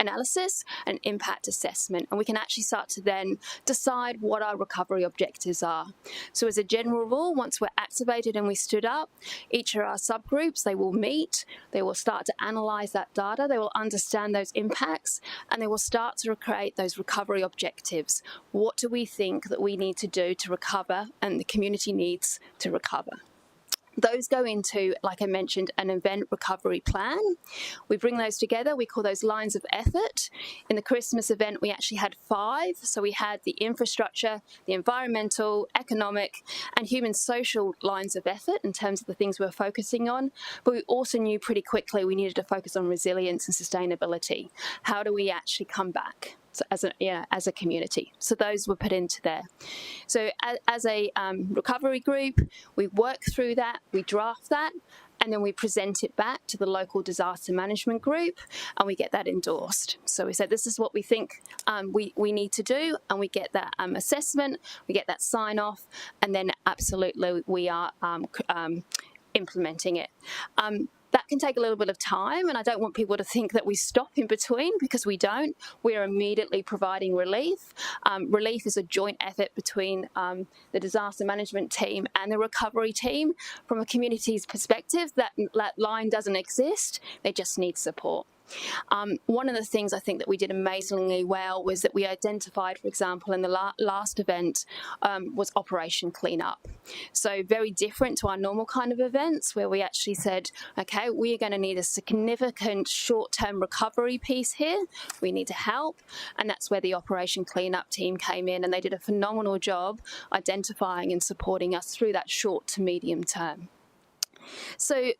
analysis, an impact assessment, and we can actually start to then decide what our recovery objectives are. So as a general rule, once we're activated and we stood up, each of our subgroups, they will meet, they will start to analyse that data, they will understand those impacts, and they will start to create those recovery objectives. What do we think that we need to do to recover and the community needs to recover? Those go into, like I mentioned, an event recovery plan. We bring those together. We call those lines of effort. In the Christmas event, we actually had 5. So we had the infrastructure, the environmental, economic, and human social lines of effort in terms of the things we were focusing on. But we also knew pretty quickly we needed to focus on resilience and sustainability. How do we actually come back? So as a community. So those were put into there. So as a recovery group, we work through that, we draft that, and then we present it back to the local disaster management group, and we get that endorsed. So we said, this is what we think we need to do, and we get that assessment, we get that sign off, and then absolutely we are implementing it. That can take a little bit of time, and I don't want people to think that we stop in between, because we don't. We are immediately providing relief. Relief is a joint effort between the disaster management team and the recovery team. From a community's perspective, that line doesn't exist. They just need support. One of the things I think that we did amazingly well was that we identified, for example, in the last event was Operation Cleanup. So very different to our normal kind of events, where we actually said, okay, we are going to need a significant short-term recovery piece here. We need to help. And that's where the Operation Cleanup team came in, and they did a phenomenal job identifying and supporting us through that short to medium term. So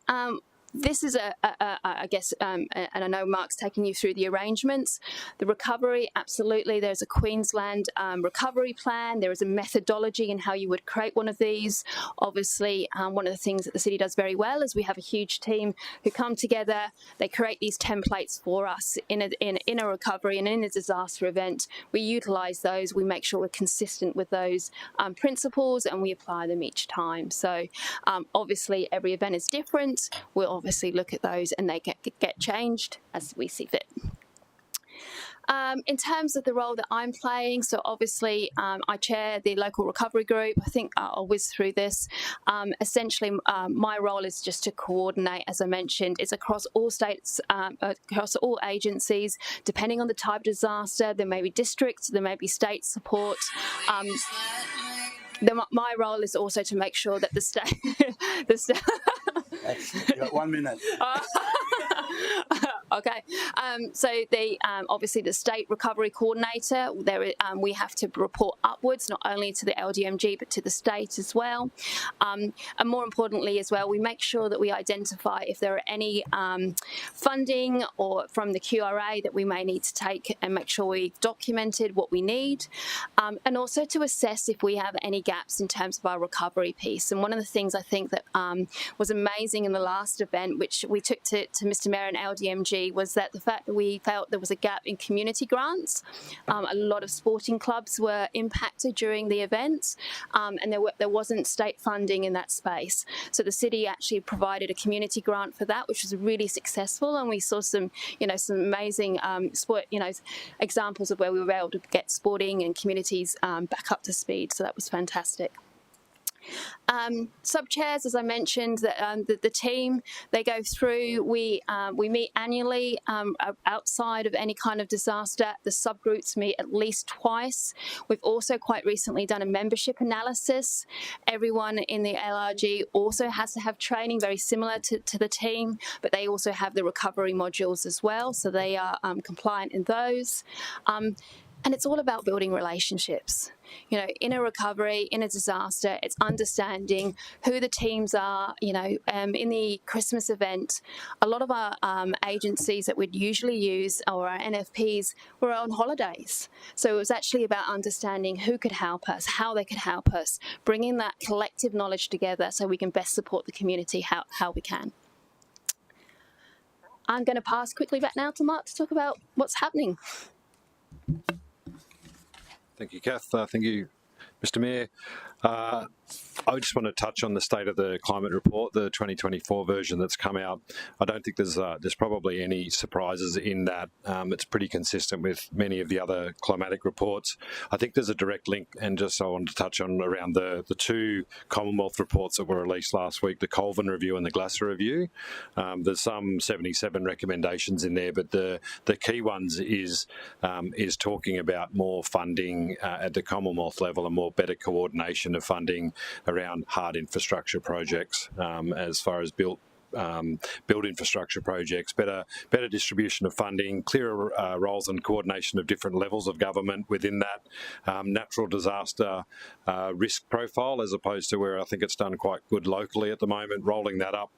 this is I guess, and I know Mark's taking you through the arrangements. The recovery, absolutely, there's a Queensland recovery plan. There is a methodology in how you would create one of these. Obviously, one of the things that the city does very well is we have a huge team who come together. They create these templates for us in a recovery and in a disaster event. We utilise those. We make sure we're consistent with those principles, and we apply them each time. So obviously, every event is different. We'll obviously look at those, and they get changed as we see fit. In terms of the role that I'm playing, so obviously I chair the local recovery group. I think I'll whiz through this. Essentially, my role is just to coordinate, as I mentioned. It's across all states, across all agencies. Depending on the type of disaster, there may be districts, there may be state support. My role is also to make sure that the state... You've got 1 minute. Okay, so obviously the state recovery coordinator, we have to report upwards, not only to the LDMG but to the state as well. And more importantly as well, we make sure that we identify if there are any funding or from the QRA that we may need to take, and make sure we've documented what we need, and also to assess if we have any gaps in terms of our recovery piece. And one of the things I think that was amazing in the last event, which we took to Mr. Mayor Mayor and LDMG was that the fact that we felt there was a gap in community grants. A lot of sporting clubs were impacted during the events, and there wasn't state funding in that space. So the city actually provided a community grant for that, which was really successful, and we saw some amazing sport, examples of where we were able to get sporting and communities back up to speed. So that was fantastic. Sub-chairs, as I mentioned, the team, they go through, we meet annually outside of any kind of disaster. The subgroups meet at least twice. We've also quite recently done a membership analysis. Everyone in the LRG also has to have training very similar to the team, but they also have the recovery modules as well, so they are compliant in those. And it's all about building relationships. In a recovery, in a disaster, it's understanding who the teams are. In the Christmas event, a lot of our agencies that we'd usually use, or our NFPs, were on holidays. So it was actually about understanding who could help us, how they could help us, bringing that collective knowledge together so we can best support the community how we can. I'm going to pass quickly back now to Mark to talk about what's happening. Thank you, Kath. Thank you, Mr. Mayor. I just want to touch on the state of the climate report, the 2024 version that's come out. I don't think there's probably any surprises in that. It's pretty consistent with many of the other climatic reports. I think there's a direct link, and just I wanted to touch on around the two Commonwealth reports that were released last week, the Colvin Review and the Glasser Review. There's some 77 recommendations in there, but the key ones is talking about more funding at the Commonwealth level and more better coordination of funding around hard infrastructure projects as far as built infrastructure projects, better distribution of funding, clearer roles and coordination of different levels of government within that natural disaster risk profile, as opposed to where I think it's done quite good locally at the moment, rolling that up,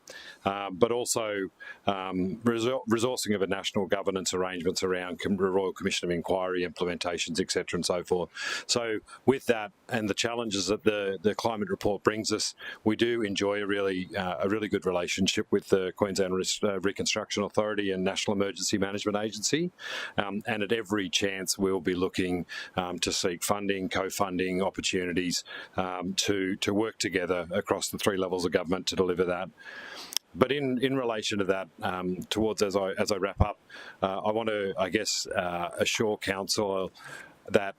but also resourcing of a national governance arrangements around Royal Commission of Inquiry implementations, etc., and so forth. So with that and the challenges that the climate report brings us, we do enjoy a really good relationship with the Queensland Reconstruction Authority and National Emergency Management Agency, and at every chance we'll be looking to seek funding, co-funding opportunities to work together across the three levels of government to deliver that. But in relation to that, as I wrap up, I want to, assure Council that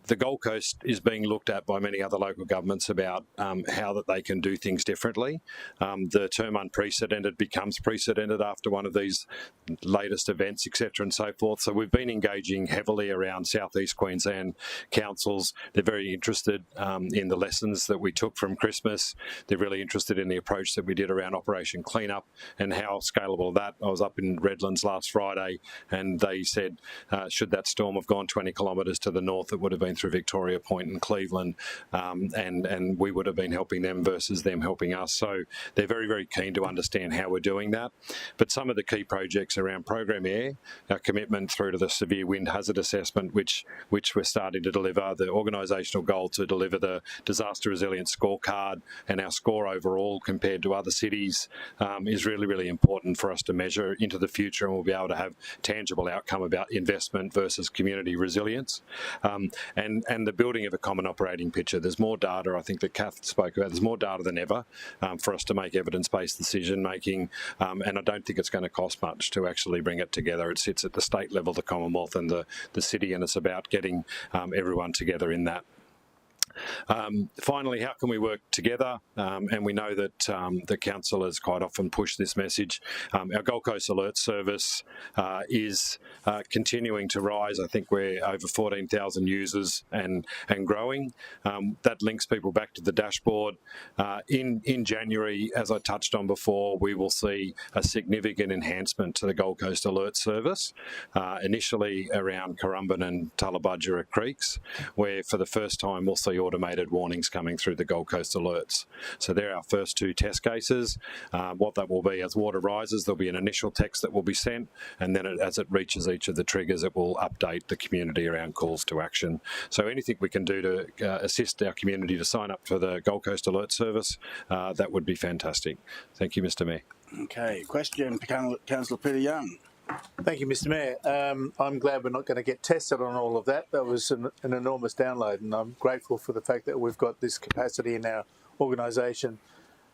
the Gold Coast is being looked at by many other local governments about how that they can do things differently. The term unprecedented becomes precedented after one of these latest events, etc., and so forth. So we've been engaging heavily around South East Queensland councils. They're very interested in the lessons that we took from Christmas. They're really interested in the approach that we did around Operation Cleanup and how scalable that. I was up in Redlands last Friday, and they said, should that storm have gone 20 kilometres to the north, it would have been through Victoria Point and Cleveland, and we would have been helping them versus them helping us. So they're very, very keen to understand how we're doing that. But some of the key projects around Program Air, our commitment through to the severe wind hazard assessment, which we're starting to deliver, the organisational goal to deliver the disaster resilience scorecard, and our score overall compared to other cities is really, really important for us to measure into the future, and we'll be able to have tangible outcome about investment versus community resilience. And the building of a common operating picture. There's more data, I think, that Kath spoke about. There's more data than ever for us to make evidence-based decision-making, and I don't think it's going to cost much to actually bring it together. It sits at the state level, the Commonwealth and the city, and it's about getting everyone together in that. Finally, how can we work together? And we know that the council has quite often pushed this message. Our Gold Coast Alert Service is continuing to rise. I think we're over 14,000 users and growing. That links people back to the dashboard. In January, as I touched on before, we will see a significant enhancement to the Gold Coast Alert Service, initially around Currumbin and Tullabudgera Creeks, where for the first time we'll see automated warnings coming through the Gold Coast alerts. So they're our first two test cases. What that will be, as water rises, there'll be an initial text that will be sent, and then as it reaches each of the triggers, it will update the community around calls to action. So anything we can do to assist our community to sign up for the Gold Coast Alert Service, that would be fantastic. Thank you, Mr. Mayor. Okay, question, Councillor Peter Young. Thank you, Mr. Mayor. I'm glad we're not going to get tested on all of that. That was an enormous download, and I'm grateful for the fact that we've got this capacity in our organisation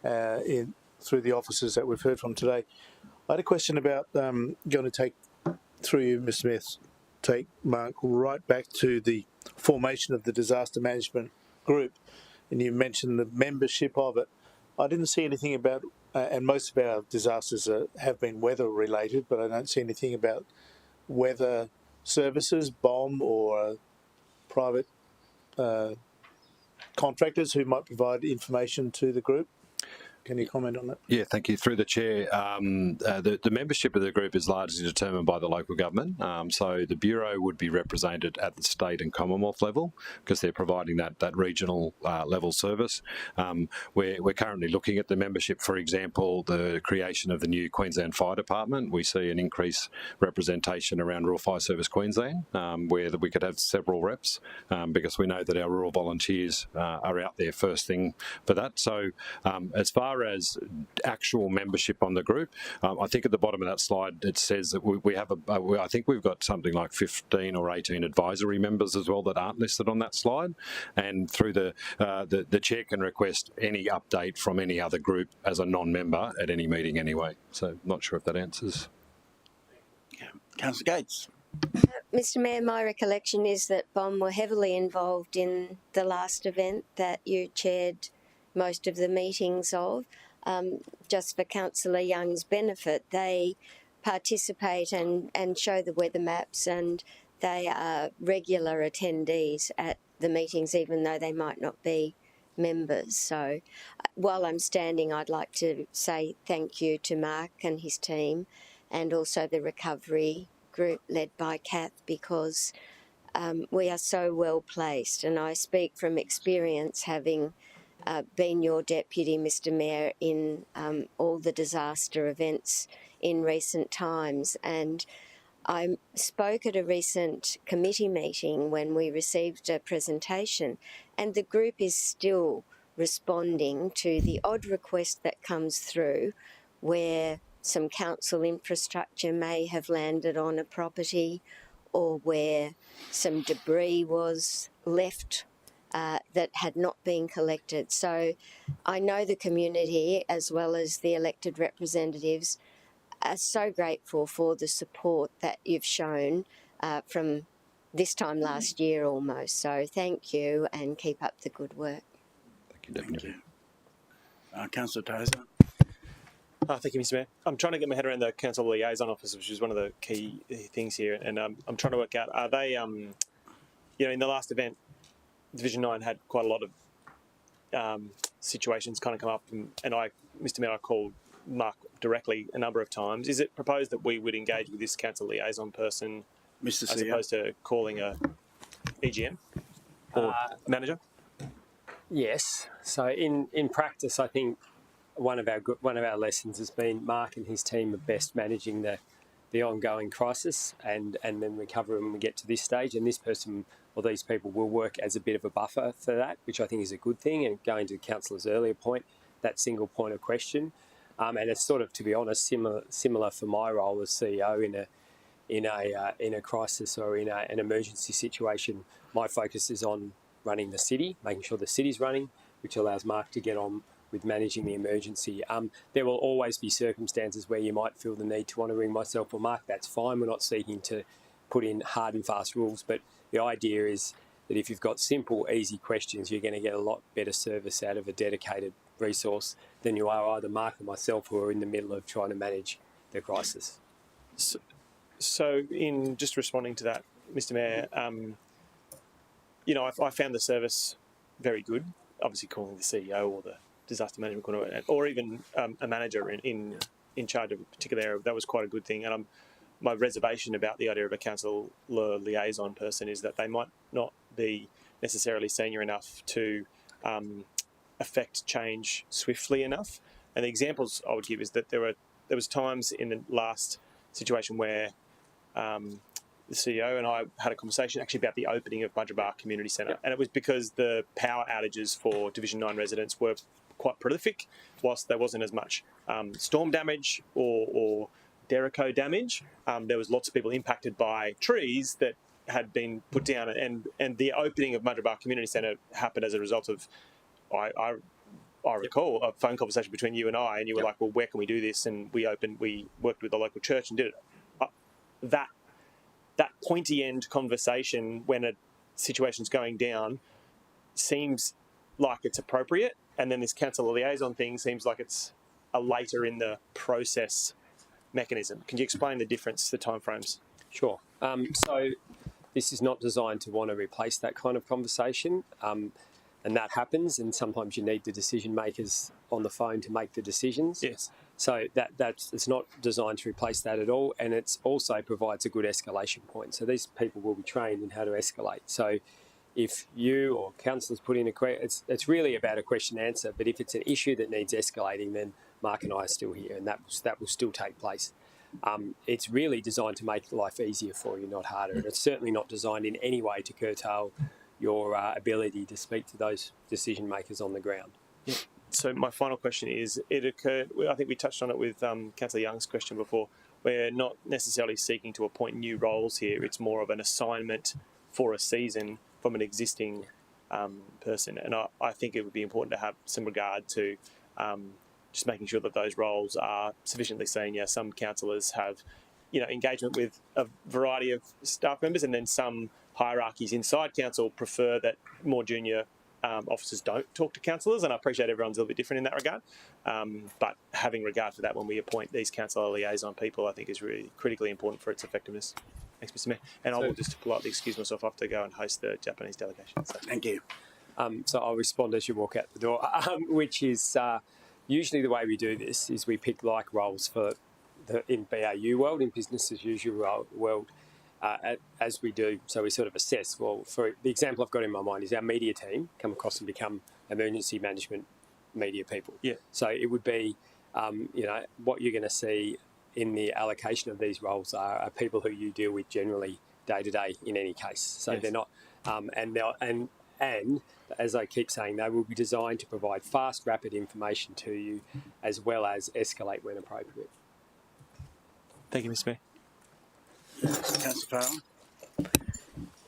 through the officers that we've heard from today. I had a question about, going to take, through you, Mr. Mayor, take Mark right back to the formation of the disaster management group, and you mentioned the membership of it. I didn't see anything about, and most of our disasters have been weather related, but I don't see anything about weather services, BOM, or private contractors who might provide information to the group. Can you comment on that? Yeah, thank you. Through the chair, the membership of the group is largely determined by the local government. So the Bureau would be represented at the state and Commonwealth level because they're providing that regional level service. We're currently looking at the membership, for example, the creation of the new Queensland Fire Department. We see an increased representation around Rural Fire Service Queensland, where we could have several reps because we know that our rural volunteers are out there first thing for that. So as far as actual membership on the group, I think at the bottom of that slide it says that we have I think we've got something like 15 or 18 advisory members as well that aren't listed on that slide, and through the chair can request any update from any other group as a non-member at any meeting anyway. So not sure if that answers. Councillor Gates. Mr. Mayor, my recollection is that BOM were heavily involved in the last event that you chaired most of the meetings of. Just for Councillor Young's benefit, they participate and show the weather maps, and they are regular attendees at the meetings even though they might not be members. So while I'm standing, I'd like to say thank you to Mark and his team, and also the recovery group led by Kath, because we are so well placed, and I speak from experience, having been your deputy, Mr. Mayor, in all the disaster events in recent times. And I spoke at a recent committee meeting when we received a presentation, and the group is still responding to the odd request that comes through where some council infrastructure may have landed on a property, or where some debris was left that had not been collected. So I know the community, as well as the elected representatives, are so grateful for the support that you've shown from this time last year almost. So thank you, and keep up the good work. Thank you. Councillor Tozer. Thank you, Mr. Mayor. I'm trying to get my head around the council liaison office, which is one of the key things here, and I'm trying to work out, are they, in the last event, Division 9 had quite a lot of situations kind of come up, and I, Mr. Mayor, I called Mark directly a number of times. Is it proposed that we would engage with this council liaison person Mr. as opposed to calling a EGM or manager? Yes. So in practice, I think one of our lessons has been Mark and his team are best managing the ongoing crisis and then recover when we get to this stage. And this person or these people will work as a bit of a buffer for that, which I think is a good thing. And going to the councillor's earlier point, that single point of question, and it's sort of, to be honest, similar for my role as CEO in a crisis or in an emergency situation. My focus is on running the city, making sure the city's running, which allows Mark to get on with managing the emergency. There will always be circumstances where you might feel the need to want to ring myself or Mark. That's fine. We're not seeking to put in hard and fast rules, but the idea is that if you've got simple, easy questions, you're going to get a lot better service out of a dedicated resource than you are either Mark or myself, who are in the middle of trying to manage the crisis. So in just responding to that, Mr. Mayor, I found the service very good. Obviously calling the CEO or the disaster management coordinator, or even a manager in charge of a particular area, that was quite a good thing. And my reservation about the idea of a council liaison person is that they might not be necessarily senior enough to affect change swiftly enough. And the examples I would give is that there was times in the last situation where the CEO and I had a conversation actually about the opening of Mudgeerbar Community Centre, and it was because the power outages for Division 9 residents were quite prolific, whilst there wasn't as much storm damage or Derico damage. There was lots of people impacted by trees that had been put down, and the opening of Mudgeerbar Community Centre happened as a result of, I recall a phone conversation between you and I, and you were like, well, where can we do this? And we worked with the local church and did it. That pointy end conversation when a situation's going down seems like it's appropriate, and then this council liaison thing seems like it's a later in the process mechanism. Can you explain the difference, the timeframes? Sure. So this is not designed to want to replace that kind of conversation, and that happens, and sometimes you need the decision makers on the phone to make the decisions. Yes. So it's not designed to replace that at all, and it also provides a good escalation point. So these people will be trained in how to escalate. So if you or councillors put in a question, it's really about a question and answer, but if it's an issue that needs escalating, then Mark and I are still here, and that will still take place. It's really designed to make life easier for you, not harder. And it's certainly not designed in any way to curtail your ability to speak to those decision makers on the ground. Yeah. So my final question is, it occurred, I think we touched on it with Councillor Young's question before, we're not necessarily seeking to appoint new roles here. It's more of an assignment for a season from an existing person. And I think it would be important to have some regard to just making sure that those roles are sufficiently senior. Some councillors have, engagement with a variety of staff members, and then some hierarchies inside council prefer that more junior officers don't talk to councillors, and I appreciate everyone's a little bit different in that regard. But having regard for that when we appoint these councillor liaison people, I think is really critically important for its effectiveness. Thanks, Mr. Mayor. And I will just politely excuse myself. I have to go and host the Japanese delegation. So. Thank you. So I'll respond as you walk out the door, which is usually the way we do this is we pick like roles in BAU world, in business as usual world, as we do. So we sort of assess, well, for the example I've got in my mind is our media team come across and become emergency management media people. Yeah. So it would be, what you're going to see in the allocation of these roles are people who you deal with generally day to day in any case. So yes. They're not, and as I keep saying, they will be designed to provide fast, rapid information to you, as well as escalate when appropriate. Thank you, Mr. Mayor. Councillor Farrell.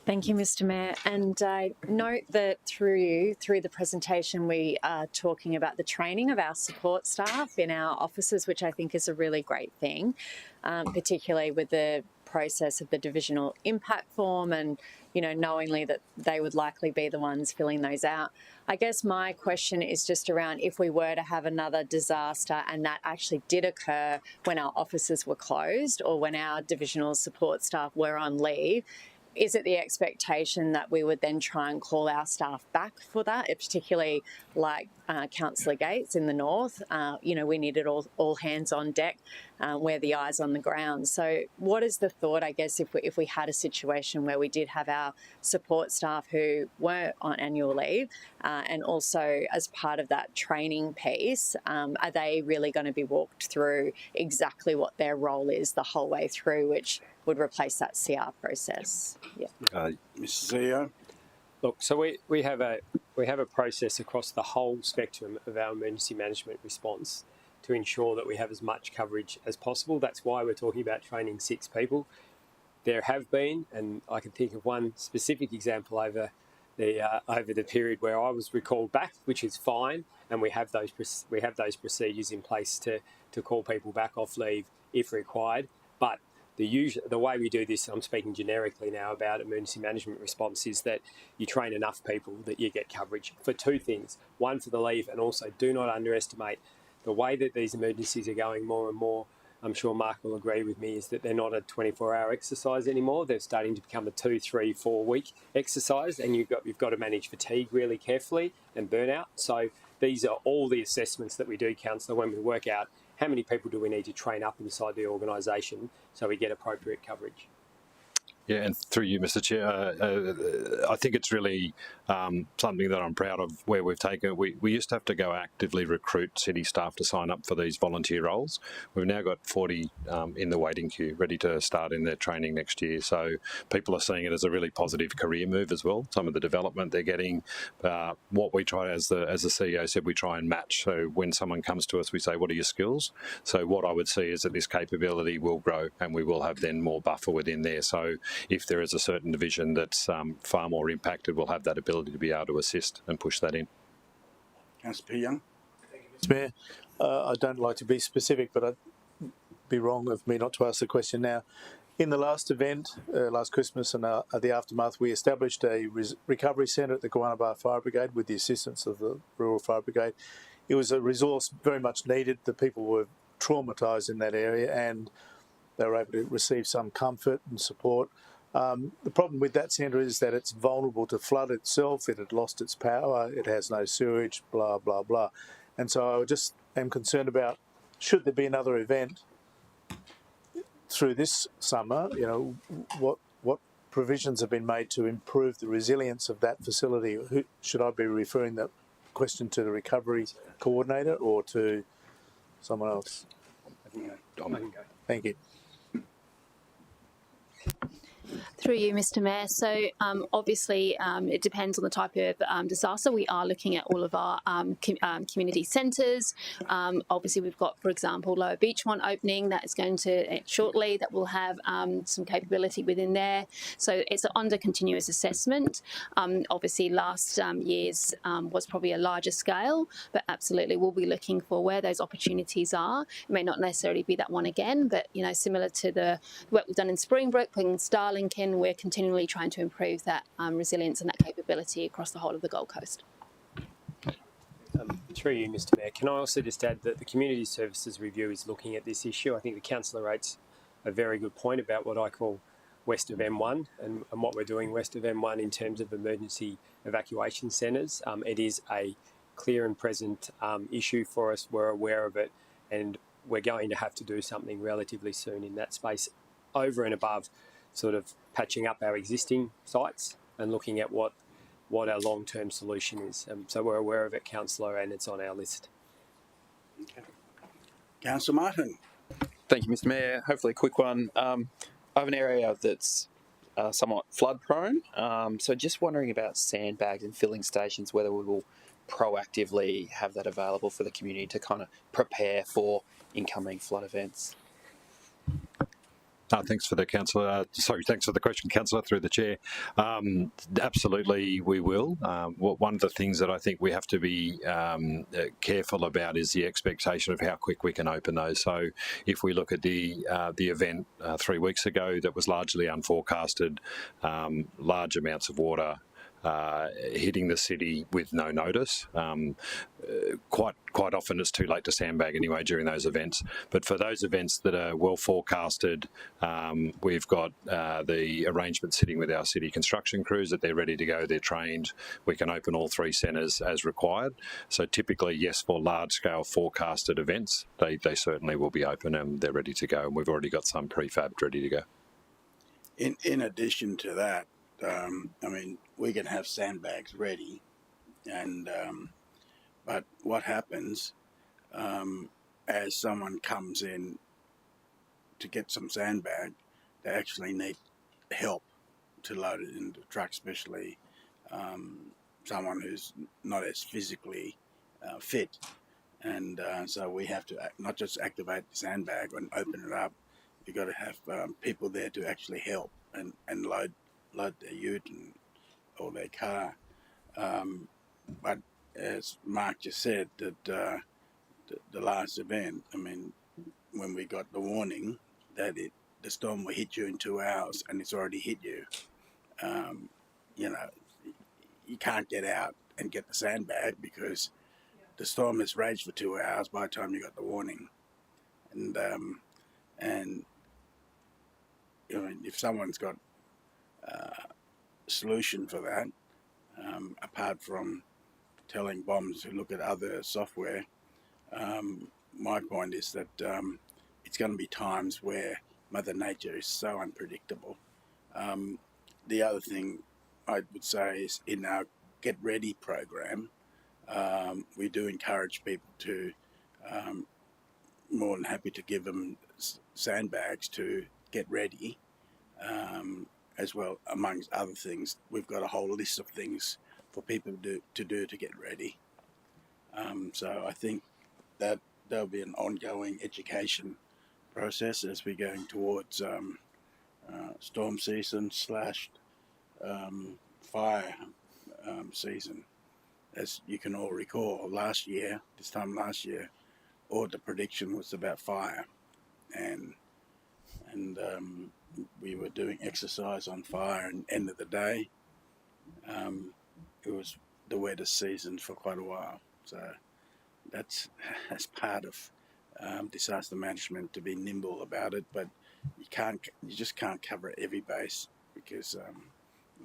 Thank you, Mr. Mayor. And I note that through the presentation, we are talking about the training of our support staff in our offices, which I think is a really great thing, particularly with the process of the divisional impact form and, knowingly that they would likely be the ones filling those out. I guess my question is just around if we were to have another disaster and that actually did occur when our offices were closed or when our divisional support staff were on leave, is it the expectation that we would then try and call our staff back for that, particularly like Councillor Gates in the north? We needed all hands on deck. We're the eyes on the ground. So what is the thought, I guess, if we had a situation where we did have our support staff who were on annual leave and also as part of that training piece, are they really going to be walked through exactly what their role is the whole way through, which would replace that CR process? Yeah. Mr. CEO. Look, so we have a process across the whole spectrum of our emergency management response to ensure that we have as much coverage as possible. That's why we're talking about training 6 people. There have been, and I can think of one specific example over the period where I was recalled back, which is fine, and we have those procedures in place to call people back off leave if required. But the way we do this, I'm speaking generically now about emergency management response, is that you train enough people that you get coverage for 2 things. One, for the leave, and also do not underestimate the way that these emergencies are going more and more. I'm sure Mark will agree with me, is that they're not a 24-hour exercise anymore. They're starting to become a 2, 3, 4 week exercise, and you've got to manage fatigue really carefully and burnout. So these are all the assessments that we do, Councillor, when we work out how many people do we need to train up inside the organisation so we get appropriate coverage. Yeah, and through you, Mr. Chair, I think it's really something that I'm proud of where we've taken it. We used to have to go actively recruit city staff to sign up for these volunteer roles. We've now got 40 in the waiting queue, ready to start in their training next year. So people are seeing it as a really positive career move as well. Some of the development they're getting, what we try, as the CEO said, we try and match. So when someone comes to us, we say, what are your skills? So what I would see is that this capability will grow and we will have then more buffer within there. So if there is a certain division that's far more impacted, we'll have that ability to be able to assist and push that in. Councillor P. Young. Thank you, Mr. Mayor. I don't like to be specific, but I'd be wrong of me not to ask the question now. In the last event, last Christmas and the aftermath, we established a recovery centre at the Gowanaba Fire Brigade with the assistance of the Rural Fire Brigade. It was a resource very much needed. The people were traumatised in that area and they were able to receive some comfort and support. The problem with that centre is that it's vulnerable to flood itself. It had lost its power. It has no sewage, blah, blah, blah. And so I just am concerned about, should there be another event through this summer, you know, what provisions have been made to improve the resilience of that facility? Should I be referring that question to the recovery coordinator or to someone else? Thank you. Through you, Mr. Mayor. So obviously it depends on the type of disaster. We are looking at all of our community centres. Obviously we've got, for example, Lower Beachmont opening that is going to shortly, that will have some capability within there. So it's under continuous assessment. Obviously last year's was probably a larger scale, but absolutely we'll be looking for where those opportunities are. It may not necessarily be that one again, but you know, similar to the work we've done in Springbrook, putting Starlink in, we're continually trying to improve that resilience and that capability across the whole of the Gold Coast. Through you, Mr. Mayor, can I also just add that the Community Services Review is looking at this issue. I think the councillor rates a very good point about what I call west of M1 and what we're doing west of M1 in terms of emergency evacuation centres. It is a clear and present issue for us. We're aware of it and we're going to have to do something relatively soon in that space, over and above sort of patching up our existing sites and looking at what our long-term solution is. So we're aware of it, Councillor, and it's on our list. Okay. Councillor Martin. Thank you, Mr. Mayor. Hopefully a quick one. I have an area that's somewhat flood-prone, so just wondering about sandbags and filling stations, whether we will proactively have that available for the community to kind of prepare for incoming flood events. Thanks for the councillor. Thanks for the question, councillor, through the chair. Absolutely, we will. One of the things that I think we have to be careful about is the expectation of how quick we can open those. So, if we look at the event 3 weeks ago, that was largely unforecasted, large amounts of water hitting the city with no notice. Quite often it's too late to sandbag anyway during those events. But for those events that are well forecasted, we've got the arrangement sitting with our city construction crews that they're ready to go, they're trained. We can open all 3 centres as required. So typically, yes, for large-scale forecasted events, they certainly will be open and they're ready to go. And we've already got some prefabbed ready to go. In addition to that, I mean, we can have sandbags ready, and but what happens as someone comes in to get some sandbag, they actually need help to load it into the truck, especially someone who's not as physically fit, and so we have to not just activate the sandbag and open it up. You've got to have people there to actually help and load their ute or their car. But as Mark just said, that the last event, I mean, when we got the warning that the storm will hit you in 2 hours and it's already hit you, you know, you can't get out and get the sandbag because the storm has raged for 2 hours by the time you got the warning. And you know, if someone's got solution for that, apart from telling bombs to look at other software, my point is that it's going to be times where Mother Nature is so unpredictable The other thing I would say is in our Get Ready program, we do encourage people to, more than happy to give them sandbags to get ready, as well, amongst other things. We've got a whole list of things for people to do to get ready. So I think that there'll be an ongoing education process as we're going towards storm season / fire season. As you can all recall, this time last year, all the prediction was about fire, and we were doing exercise on fire, and end of the day, it was the wettest season for quite a while. So that's part of disaster management, to be nimble about it, but you just can't cover every base, because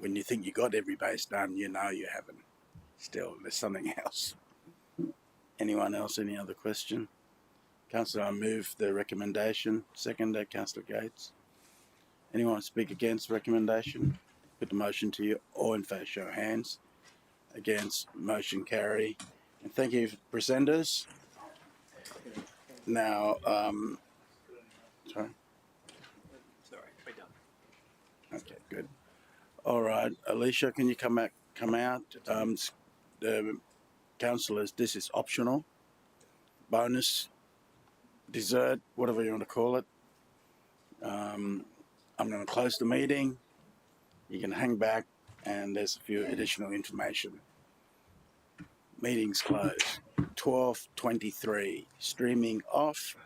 when you think you got every base done, you haven't. Still, there's something else. Anyone else? Any other question? Councillor, I move the recommendation. Seconder, Councillor Gates. Anyone speak against the recommendation? Put the motion to you. All in favour, show of hands. Against, motion carry. And thank you, presenters. Now, sorry. We're done. Okay, good. All right, Alicia, can you come out? The councillors, this is optional, bonus, dessert, whatever you want to call it. I'm going to close the meeting. You can hang back, and there's a few additional information. Meeting's closed. 12:23. Streaming off.